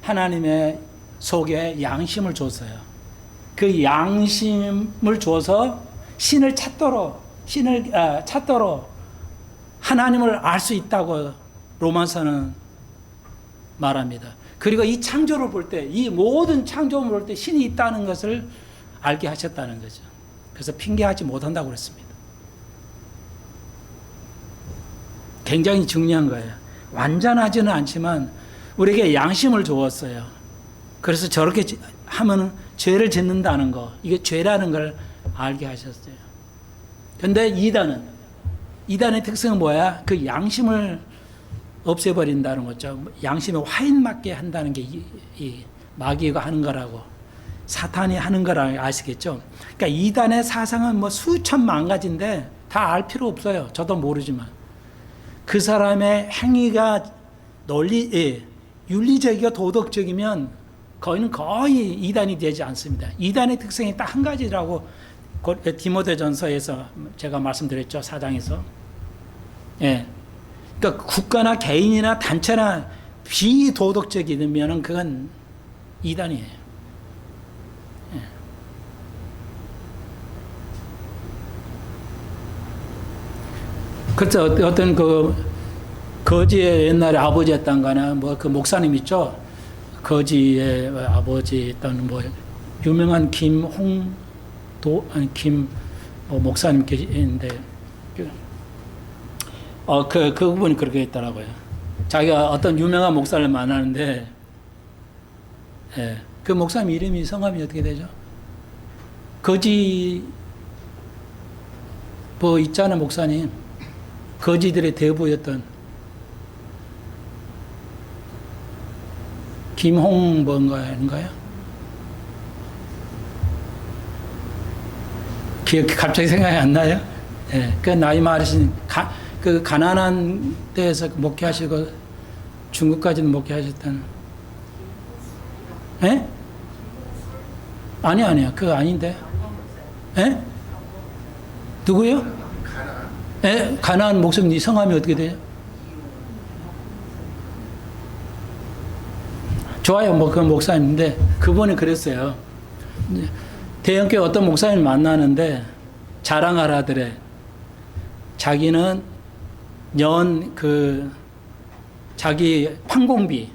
하나님의 속에 양심을 줬어요. 그 양심을 줘서 신을 찾도록 하나님을 알 수 있다고 로마서는 말합니다. 그리고 이 창조를 볼 때, 이 모든 창조를 볼 때 신이 있다는 것을 알게 하셨다는 거죠. 그래서 핑계하지 못한다고 그랬습니다. 굉장히 중요한 거예요. 완전하지는 않지만 우리에게 양심을 주었어요. 그래서 저렇게 하면 죄를 짓는다는 거, 이게 죄라는 걸 알게 하셨어요. 근데 이단의 특성은 뭐야? 그 양심을 없애버린다는 거죠. 양심에 화인 맞게 한다는 게 이 마귀가 하는 거라고, 사탄이 하는 거라고 아시겠죠? 그러니까 이단의 사상은 뭐 수천만 가지인데 다 알 필요 없어요. 저도 모르지만. 그 사람의 행위가 윤리적이고 도덕적이면 거의 이단이 되지 않습니다. 이단의 특성이 딱 한 가지라고 디모데전서에서 제가 말씀드렸죠. 4장에서. 예. 그러니까 국가나 개인이나 단체나 비도덕적이면 그건 이단이에요. 예. 그래서 어떤 거지의 옛날에 아버지였던가나 뭐 그 목사님 있죠. 거지의 아버지였던 뭐 유명한 목사님 계신데 그분이 그렇게 했더라고요. 자기가 어떤 유명한 목사를 만나는데, 예, 그 목사님 이름이 성함이 어떻게 되죠? 거지 뭐 있잖아 목사님. 거지들의 대부였던 김홍 뭔가인가요? 기억 갑자기 생각이 안 나요? 예, 그 나이 많으신 그 가난한 데에서 목회하시고 중국까지는 목회하셨던. 예? 아니요, 그거 아닌데. 예? 누구요? 예? 가난한 목사님 성함이 어떻게 돼요? 좋아요. 뭐 그 목사님인데 그분이 그랬어요. 대형교회 어떤 목사님을 만나는데 자랑하라더래. 자기는 자기 판공비,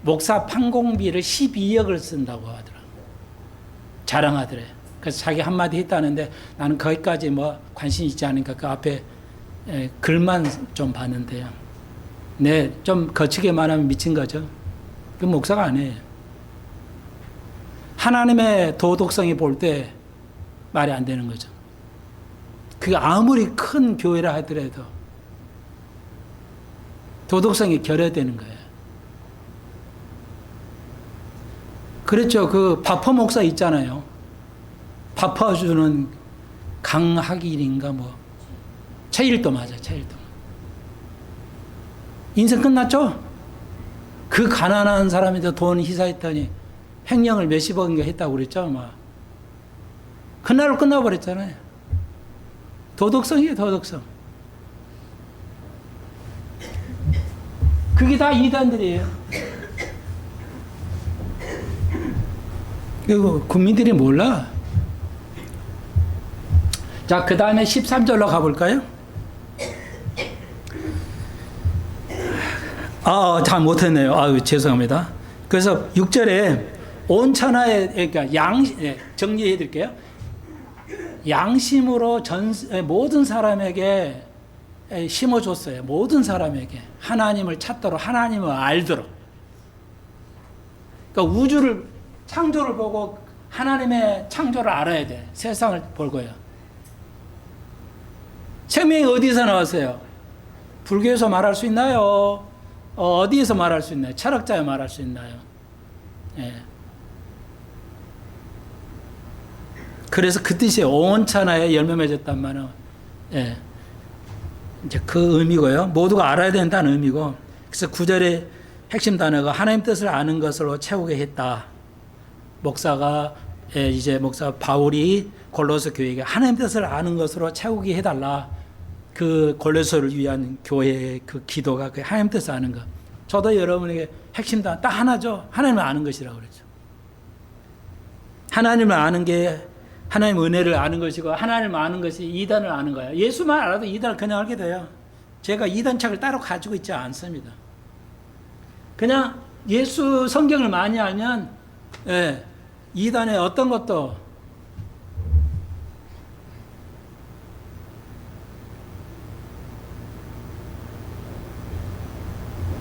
목사 판공비를 12억을 쓴다고 하더라. 자랑하더래. 그래서 자기 한마디 했다는데 나는 거기까지 뭐 관심 있지 않으니까 그 앞에 글만 좀 봤는데요. 네, 좀 거치게 말하면 미친 거죠. 그 목사가 아니에요. 하나님의 도덕성이 볼 때 말이 안 되는 거죠. 그게 아무리 큰 교회라 하더라도 도덕성이 결여되는 거예요. 그렇죠. 그 바퍼 목사 있잖아요. 바퍼주는 강학일인가 뭐 최일도 맞아. 최일도. 인생 끝났죠? 그 가난한 사람한테 돈 희사했더니 횡령을 몇십억인가 했다고 그랬죠. 막. 그날로 끝나버렸잖아요. 도덕성이에요. 도덕성. 그게 다 이단들이에요. 이거 국민들이 몰라. 자, 그 다음에 13절로 가볼까요? 잘 못했네요. 아유, 죄송합니다. 그래서 6절에 온 천하에, 그러니까 정리해 드릴게요. 양심으로 모든 사람에게 심어줬어요. 모든 사람에게. 하나님을 찾도록, 하나님을 알도록. 그러니까 우주를, 창조를 보고 하나님의 창조를 알아야 돼. 세상을 보고요. 생명이 어디서 나왔어요? 불교에서 말할 수 있나요? 어디에서 말할 수 있나요? 철학자에 말할 수 있나요? 예. 그래서 그 뜻이 온 천하에 열매 맺었단 말은, 예. 이제 그 의미고요. 모두가 알아야 된다는 의미고. 그래서 9절의 핵심 단어가 하나님 뜻을 아는 것으로 채우게 했다. 목사 바울이 골로새 교회에게 하나님 뜻을 아는 것으로 채우게 해달라. 그 골로새를 위한 교회의 그 기도가 그 하나님 뜻을 아는 것. 저도 여러분에게 핵심 단어 딱 하나죠. 하나님을 아는 것이라고 그러죠. 하나님을 아는 게 하나님 은혜를 아는 것이고, 하나님을 아는 것이 이단을 아는 거예요. 예수만 알아도 이단을 그냥 알게 돼요. 제가 이단책을 따로 가지고 있지 않습니다. 그냥 예수 성경을 많이 알면, 예, 이단의 어떤 것도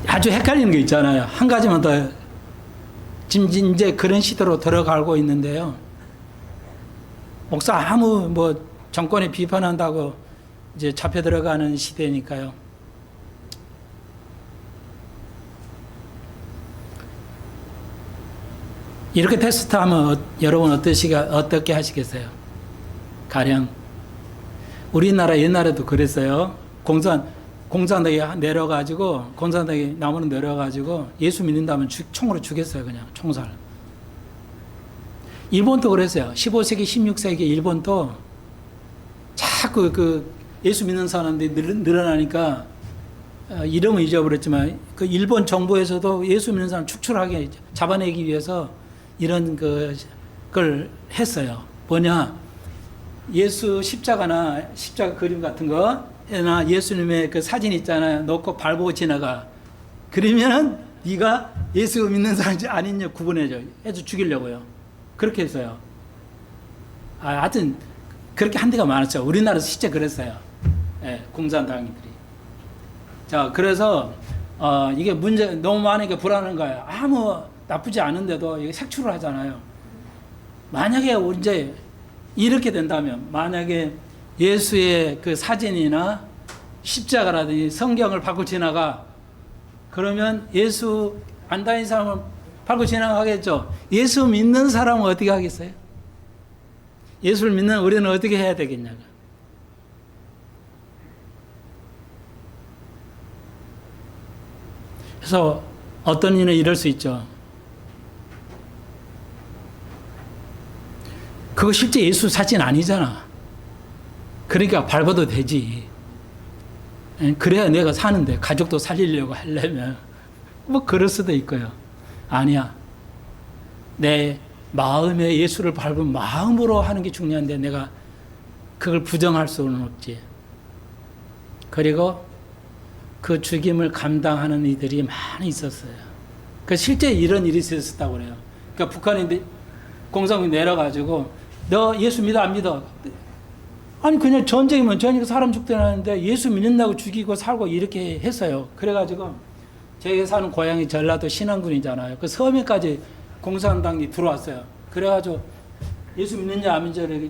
아주 헷갈리는 게 있잖아요. 한 가지만 더, 지금 이제 그런 시대로 들어가고 있는데요. 목사 아무 정권에 비판한다고 이제 잡혀 들어가는 시대니까요. 이렇게 테스트하면 여러분 어떻게 하시겠어요? 가령 우리나라 옛날에도 그랬어요. 공산당이 내려가지고 공산당이 나무는 내려가지고 예수 믿는다면 총으로 죽였어요. 그냥 총살. 일본도 그랬어요. 15세기, 16세기 일본도 자꾸 그 예수 믿는 사람들이 늘어나니까 이름은 잊어버렸지만 그 일본 정부에서도 예수 믿는 사람 축출하게 잡아내기 위해서 이런 걸 했어요. 뭐냐? 예수 십자가 그림 같은 거나 예수님의 그 사진 있잖아요. 놓고 밟고 지나가. 그러면은 네가 예수 믿는 사람인지 아닌지 구분해줘. 해서 죽이려고요. 그렇게 했어요. 하여튼 그렇게 한 데가 많았죠. 우리나라에서 실제 그랬어요. 예, 공산당이들이. 자, 그래서 이게 문제 너무 많으니까 불안한 거예요. 아무 나쁘지 않은데도 이게 색출을 하잖아요. 만약에 이제 이렇게 된다면, 만약에 예수의 그 사진이나 십자가라든지 성경을 밟고 지나가, 그러면 예수 안 다닌 사람은 밟고 지나가겠죠. 예수 믿는 사람은 어떻게 하겠어요? 예수를 믿는 우리는 어떻게 해야 되겠냐고. 그래서 어떤 이는 이럴 수 있죠. 그거 실제 예수 사진 아니잖아. 그러니까 밟아도 되지. 그래야 내가 사는데, 가족도 살리려고 하려면 그럴 수도 있고요. 아니야. 내 마음에 예수를 밟은 마음으로 하는 게 중요한데 내가 그걸 부정할 수는 없지. 그리고 그 죽임을 감당하는 이들이 많이 있었어요. 실제 이런 일이 있었다고 그래요. 그러니까 북한인데 공산국이 내려가지고 너 예수 믿어 안 믿어? 아니 그냥 전쟁이면 전쟁 사람 죽대나는데 예수 믿는다고 죽이고 살고 이렇게 했어요. 그래가지고 제가 사는 고향이 전라도 신안군이잖아요. 그 섬에까지 공산당이 들어왔어요. 그래가지고 예수 믿느냐 안 믿느냐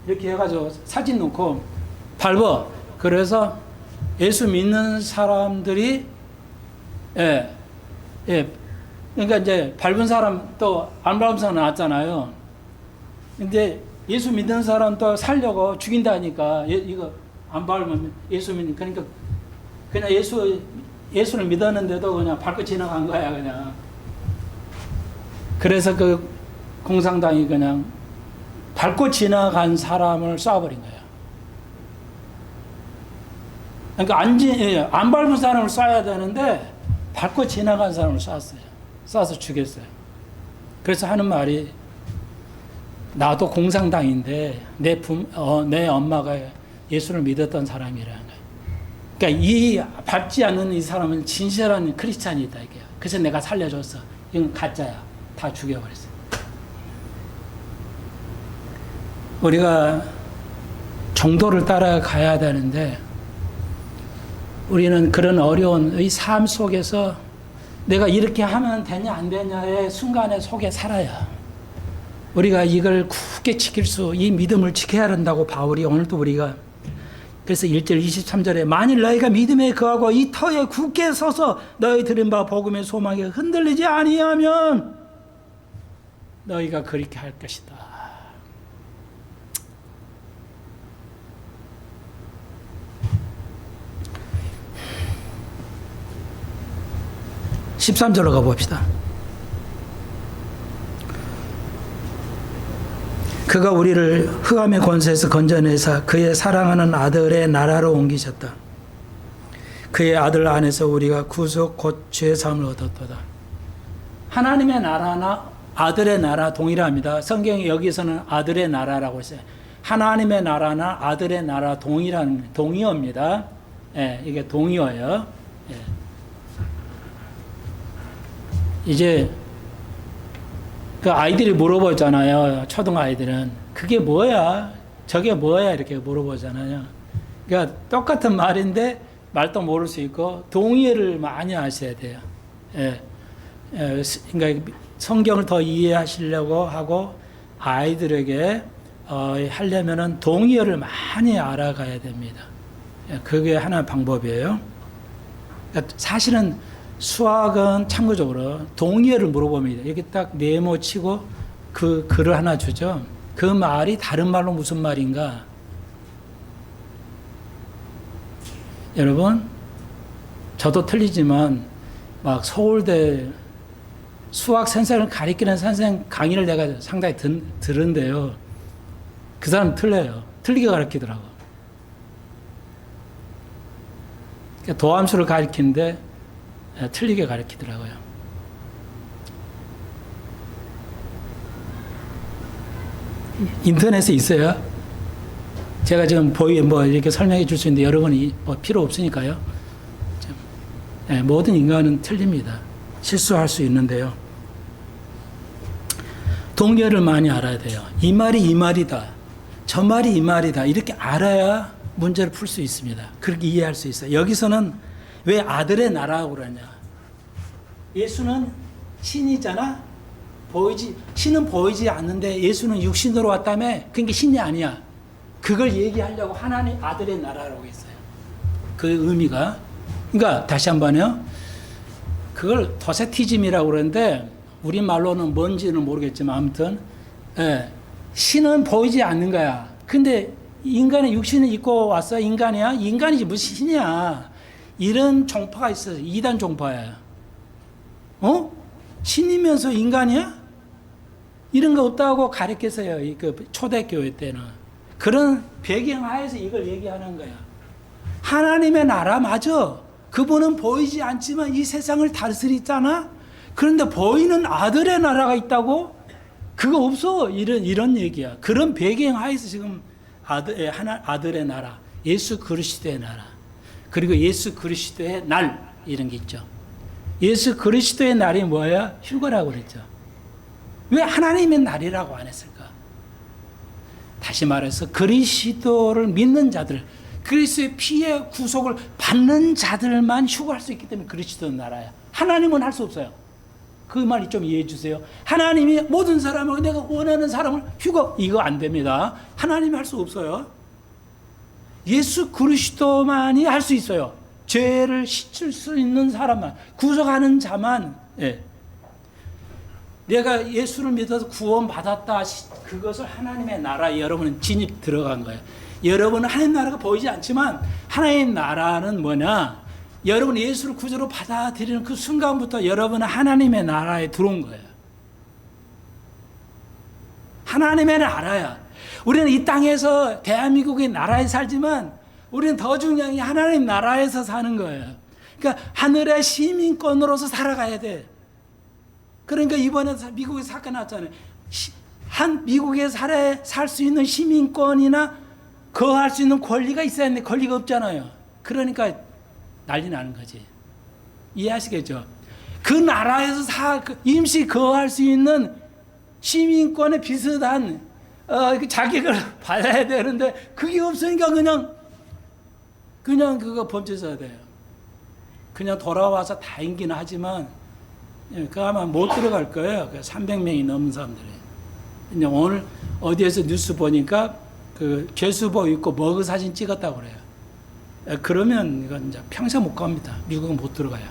이렇게 해가지고 사진 놓고 밟아. 그래서 예수 믿는 사람들이 그러니까 이제 밟은 사람 또 안 밟은 사람 나왔잖아요. 근데 예수 믿는 사람 또 살려고 죽인다니까 이거 안 밟으면 예수 믿는 그러니까 그냥 예수를 믿었는데도 그냥 밟고 지나간 거야 그냥. 그래서 그 공산당이 그냥 밟고 지나간 사람을 쏴버린 거야. 그러니까 안 밟은 사람을 쏴야 되는데 밟고 지나간 사람을 쐈어요. 쏴서 죽였어요. 그래서 하는 말이 나도 공산당인데 내 엄마가 예수를 믿었던 사람이라는 거예요. 그러니까 이 밟지 않는 이 사람은 진실한 크리스찬이다 이게요. 그래서 내가 살려줬어. 이건 가짜야. 다 죽여버렸어요. 우리가 정도를 따라가야 되는데 우리는 그런 어려운 이 삶 속에서 내가 이렇게 하면 되냐 안 되냐의 순간에 속에 살아야 우리가 이걸 굳게 지킬 이 믿음을 지켜야 한다고 바울이 오늘도 우리가 그래서 1절 23절에 만일 너희가 믿음에 거하고 이 터에 굳게 서서 너희 들은 바 복음의 소망에 흔들리지 아니하면 너희가 그렇게 할 것이다. 13절로 가봅시다. 그가 우리를 흑암의 권세에서 건져내사 그의 사랑하는 아들의 나라로 옮기셨다. 그의 아들 안에서 우리가 구속 곧 죄 사함을 얻었도다. 하나님의 나라나 아들의 나라 동일합니다. 성경에 여기서는 아들의 나라라고 했어요. 하나님의 나라나 아들의 나라 동의어입니다. 예, 이게 동의어예요. 예. 이제 그 아이들이 물어보잖아요. 초등 아이들은 그게 뭐야? 저게 뭐야? 이렇게 물어보잖아요. 그러니까 똑같은 말인데 말도 모를 수 있고 동의어를 많이 하셔야 돼요. 예. 그러니까 성경을 더 이해하시려고 하고 아이들에게 하려면은 동의어를 많이 알아가야 됩니다. 예, 그게 하나의 방법이에요. 그러니까 사실은 수학은 참고적으로 동의어를 물어봅니다. 이렇게 딱 네모치고 그 글을 하나 주죠. 그 말이 다른 말로 무슨 말인가? 여러분, 저도 틀리지만 막 서울대 수학 선생을 가리키는 선생 강의를 내가 상당히 들은데요. 그 사람 틀려요. 틀리게 가르치더라고. 그러니까 도함수를 가리키는데 틀리게 가르치더라고요. 인터넷에 있어요. 제가 지금 이렇게 설명해 줄 수 있는데 여러분이 필요 없으니까요. 모든 인간은 틀립니다. 실수할 수 있는데요. 동의어를 많이 알아야 돼요. 이 말이 이 말이다. 저 말이 이 말이다. 이렇게 알아야 문제를 풀 수 있습니다. 그렇게 이해할 수 있어요. 여기서는 왜 아들의 나라라고 그러냐? 예수는 신이잖아. 신은 보이지 않는데 예수는 육신으로 왔다며. 그러니까 신이 아니야. 그걸 얘기하려고 하나님 아들의 나라라고 했어요. 그 의미가. 그러니까 다시 한번요. 그걸 도세티즘이라고 그러는데 우리말로는 뭔지는 모르겠지만 아무튼 신은 보이지 않는 거야. 근데 인간의 육신을 입고 왔어. 인간이야? 인간이지 무슨 신이야. 이런 종파가 있어요. 이단 종파예요. 신이면서 인간이야? 이런 거 없다고 가르쳤어요. 그 초대교회 때는. 그런 배경하에서 이걸 얘기하는 거야. 하나님의 나라 맞아. 그분은 보이지 않지만 이 세상을 다스리잖아. 그런데 보이는 아들의 나라가 있다고? 그거 없어. 이런 얘기야. 그런 배경하에서 지금 아들의 나라, 예수 그리스도의 나라, 그리고 예수 그리스도의 날 이런 게 있죠. 예수 그리스도의 날이 뭐야? 휴거라고 그랬죠. 왜 하나님의 날이라고 안 했을까? 다시 말해서 그리스도를 믿는 자들, 그리스도의 피의 구속을 받는 자들만 휴거할 수 있기 때문에 그리스도 나라야. 하나님은 할 수 없어요. 그 말이 좀 이해해 주세요. 하나님이 모든 사람을 내가 원하는 사람을 휴거 이거 안 됩니다. 하나님이 할 수 없어요. 예수 그리스도만이 할 수 있어요. 죄를 씻을 수 있는 사람만, 구속하는 자만. 예. 내가 예수를 믿어서 구원받았다. 그것을 하나님의 나라에 여러분은 진입 들어간 거예요. 여러분은 하나님 나라가 보이지 않지만 하나님 나라는 뭐냐? 여러분 예수를 구주로 받아들이는 그 순간부터 여러분은 하나님의 나라에 들어온 거예요. 하나님의 나라야. 우리는 이 땅에서 대한민국의 나라에 살지만 우리는 더 중요한 게 하나님 나라에서 사는 거예요. 그러니까 하늘의 시민권으로서 살아가야 돼. 그러니까 이번에 미국에 사건 났잖아요. 미국에 살 수 있는 시민권이나 거할 수 있는 권리가 있어야 하는데 권리가 없잖아요. 그러니까 난리 나는 거지. 이해하시겠죠? 그 나라에서 임시 거할 수 있는 시민권에 비슷한 자격을 받아야 되는데 그게 없으니까 그냥 그거 범죄자야 돼요. 그냥 돌아와서 다행이긴 하지만 그 아마 못 들어갈 거예요. 300명이 넘은 사람들이. 근데 오늘 어디에서 뉴스 보니까 그 죄수복 입고 머그 사진 찍었다고 그래요. 그러면 이건 이제 평생 못 갑니다. 미국은 못 들어가요.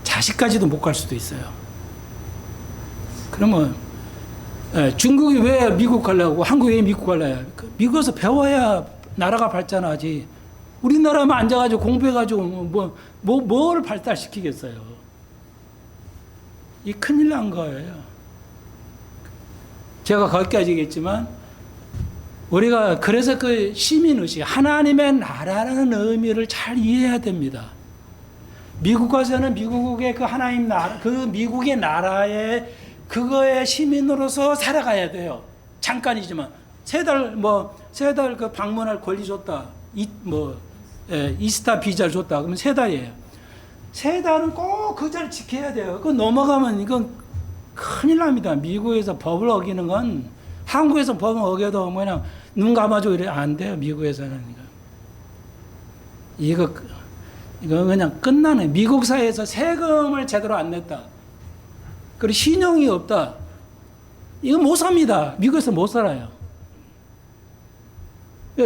자식까지도 못 갈 수도 있어요. 그러면 중국이 왜 미국 가려고, 한국이 왜 미국 가려요? 미국에서 배워야 나라가 발전하지. 우리나라만 앉아가지고 공부해가지고 뭘 발달시키겠어요? 이 큰일 난 거예요. 제가 거기까지 얘기했지만, 우리가 그래서 그 시민의식, 하나님의 나라라는 의미를 잘 이해해야 됩니다. 미국 가서는 미국의 그 하나님 나라, 그 미국의 나라에 그거의 시민으로서 살아가야 돼요. 잠깐이지만. 세 달 그 방문할 권리 줬다. 이스타 비자를 줬다. 그러면 3달이에요. 3달은 꼭 그 자리를 지켜야 돼요. 그거 넘어가면 이건 큰일 납니다. 미국에서 법을 어기는 건, 한국에서 법을 어겨도 그냥 눈 감아주고 이래 안 돼요. 미국에서는. 이거 그냥 끝나네. 미국 사회에서 세금을 제대로 안 냈다. 그리고 신용이 없다. 이거 못 삽니다. 미국에서 못 살아요.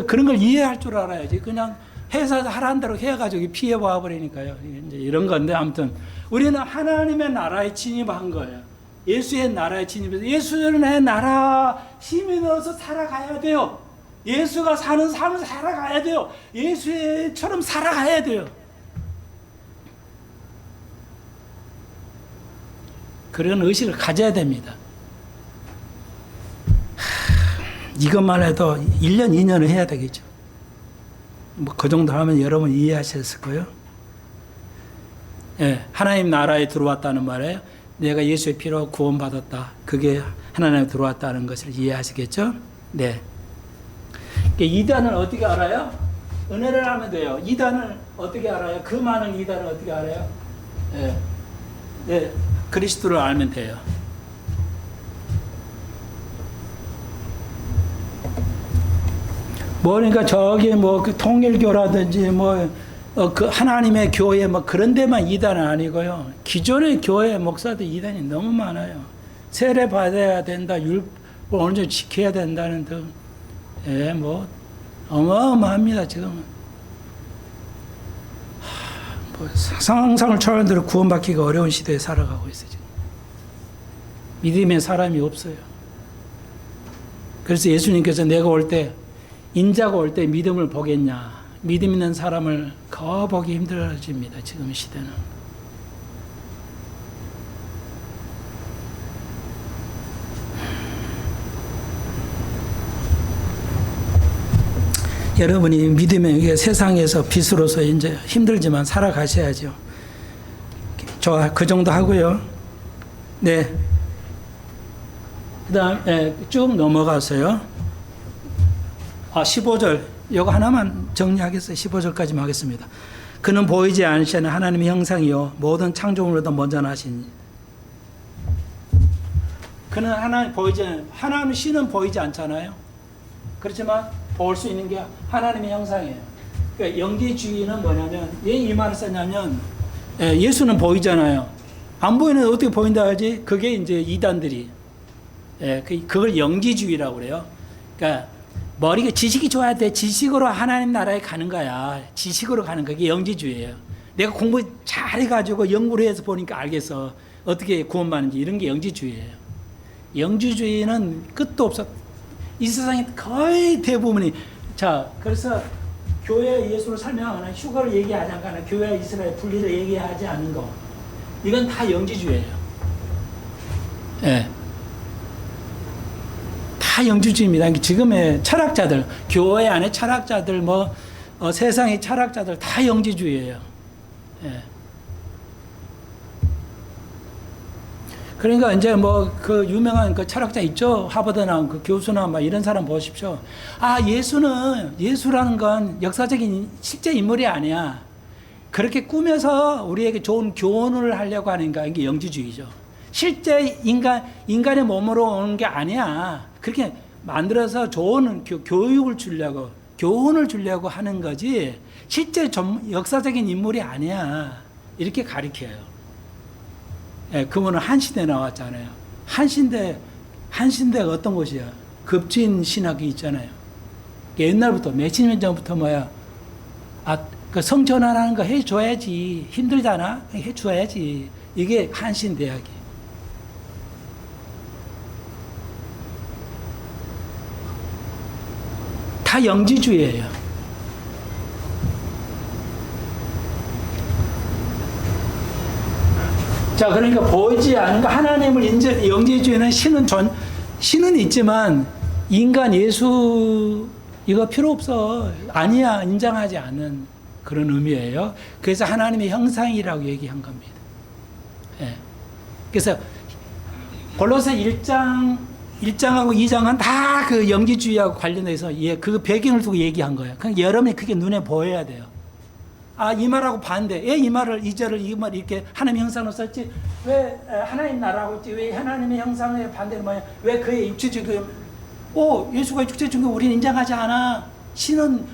그런 걸 이해할 줄 알아야지. 그냥 회사에서 하라는 대로 해가지고 피해 와버리니까요. 이제 이런 건데, 아무튼 우리는 하나님의 나라에 진입한 거예요. 예수의 나라에 진입해서 예수의 나라 시민으로서 살아가야 돼요. 예수가 사는 삶을 살아가야 돼요. 예수처럼 살아가야 돼요. 그런 의식을 가져야 됩니다. 이것만 해도 1년, 2년을 해야 되겠죠. 그 정도 하면 여러분 이해하셨을 거예요. 예, 하나님 나라에 들어왔다는 말이에요. 내가 예수의 피로 구원받았다. 그게 하나님에 들어왔다는 것을 이해하시겠죠? 네. 2단을 어떻게 알아요? 은혜를 하면 돼요. 2단을 어떻게 알아요? 그 많은 2단을 어떻게 알아요? 예. 네, 그리스도를 알면 돼요. 그러니까 저기 그 통일교라든지 그 하나님의 교회 그런 데만 2단은 아니고요. 기존의 교회 목사들 2단이 너무 많아요. 세례 받아야 된다, 율법 어느 정도 지켜야 된다는 등, 어마어마합니다, 지금은. 상상을 초월한 대로 구원받기가 어려운 시대에 살아가고 있어요, 지금. 믿음의 사람이 없어요. 그래서 예수님께서 내가 올 때, 인자가 올 때 믿음을 보겠냐. 믿음 있는 사람을 거보기 힘들어집니다. 지금 시대는. 여러분이 믿음의 세상에서 빛으로서 이제 힘들지만 살아가셔야죠. 그 정도 하고요. 네. 그 다음, 쭉 넘어가서요. 15절, 이거 하나만 정리하겠어요. 15절까지만 하겠습니다. 그는 보이지 않으시는 하나님의 형상이요 모든 창조물보다 먼저 나신. 그는 하나님 신은 보이지 않잖아요. 그렇지만 볼 수 있는 게 하나님의 형상이에요. 그러니까 영지주의는 뭐냐면, 왜 이 말을 썼냐면, 예수는 보이잖아요. 안 보이는데 어떻게 보인다 하지? 그게 이제 이단들이, 그걸 영지주의라고 그래요. 그러니까 머리가 지식이 좋아야 돼. 지식으로 하나님 나라에 가는 거야. 지식으로 가는 거. 그게 영지주의예요. 내가 공부 잘해가지고 연구를 해서 보니까 알겠어. 어떻게 구원받는지. 이런 게 영지주의예요. 영지주의는 끝도 없어. 이 세상에 거의 대부분이. 자, 그래서 교회 예수를 설명하거나 휴거를 얘기하지 않거나 교회 이스라엘 분리를 얘기하지 않는 거. 이건 다 영지주의예요. 예. 다 영지주의입니다. 지금의 철학자들, 교회 안에 철학자들, 세상의 철학자들 다 영지주의예요. 예. 그러니까 이제 그 유명한 그 철학자 있죠? 하버드 나온 그 교수나 이런 사람 보십시오. 예수라는 건 역사적인 실제 인물이 아니야. 그렇게 꾸며서 우리에게 좋은 교훈을 하려고 하는 게 영지주의죠. 실제 인간의 몸으로 오는 게 아니야. 그렇게 만들어서 좋은 교육을 주려고, 교훈을 주려고 하는 거지, 실제 역사적인 인물이 아니야. 이렇게 가리켜요. 그분은 한신대 나왔잖아요. 한신대가 어떤 곳이야? 급진 신학이 있잖아요. 옛날부터, 몇십 년 전부터 그 성전환하는 거 해줘야지. 힘들잖아. 해줘야지. 이게 한신대학이. 다 영지주의예요. 자, 그러니까 보이지 않는 거 하나님을 영지주의는 신은 있지만 인간 예수 이거 필요 없어. 아니야. 인정하지 않는 그런 의미예요. 그래서 하나님의 형상이라고 얘기한 겁니다. 예. 그래서 골로새 1장하고 2장은 다 그 영지주의하고 관련해서 그 배경을 두고 얘기한 거예요. 그러니까 여러분이 그게 눈에 보여야 돼요. 아, 이 말하고 반대. 왜 이 말을, 이 말 이렇게 하나님의 형상으로 썼지? 왜 하나님 나라고 했지? 왜 하나님의 형상의 반대는 뭐야? 왜 그의 육체적인, 예수가 육체적인 거 우리는 인정하지 않아. 신은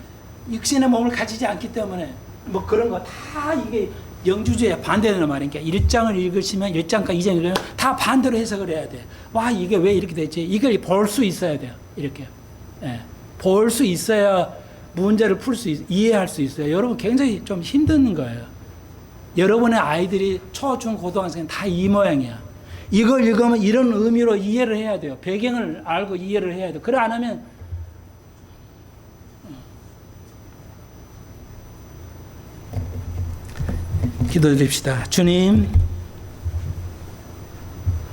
육신의 몸을 가지지 않기 때문에. 뭐 그런 거 다 이게 영주주의에 반대되는 말이니까 1장을 읽으시면 1장과 2장 읽으면 다 반대로 해석을 해야 돼. 와, 이게 왜 이렇게 됐지? 이걸 볼 수 있어야 돼요. 이렇게. 예. 볼 수 있어야 문제를 이해할 수 있어요. 여러분 굉장히 좀 힘든 거예요. 여러분의 아이들이 초, 중, 고등학생 다 이 모양이야. 이걸 읽으면 이런 의미로 이해를 해야 돼요. 배경을 알고 이해를 해야 돼요. 그래 안 하면 기도드립시다. 주님,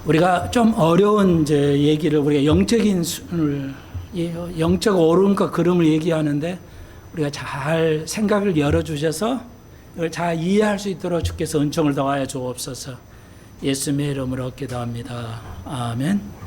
우리가 좀 어려운 얘기를 우리가 영적 오름과 그름을 얘기하는데 우리가 잘 생각을 열어주셔서 이걸 잘 이해할 수 있도록 주께서 은총을 더하여 주옵소서. 예수님의 이름으로 기도합니다. 아멘.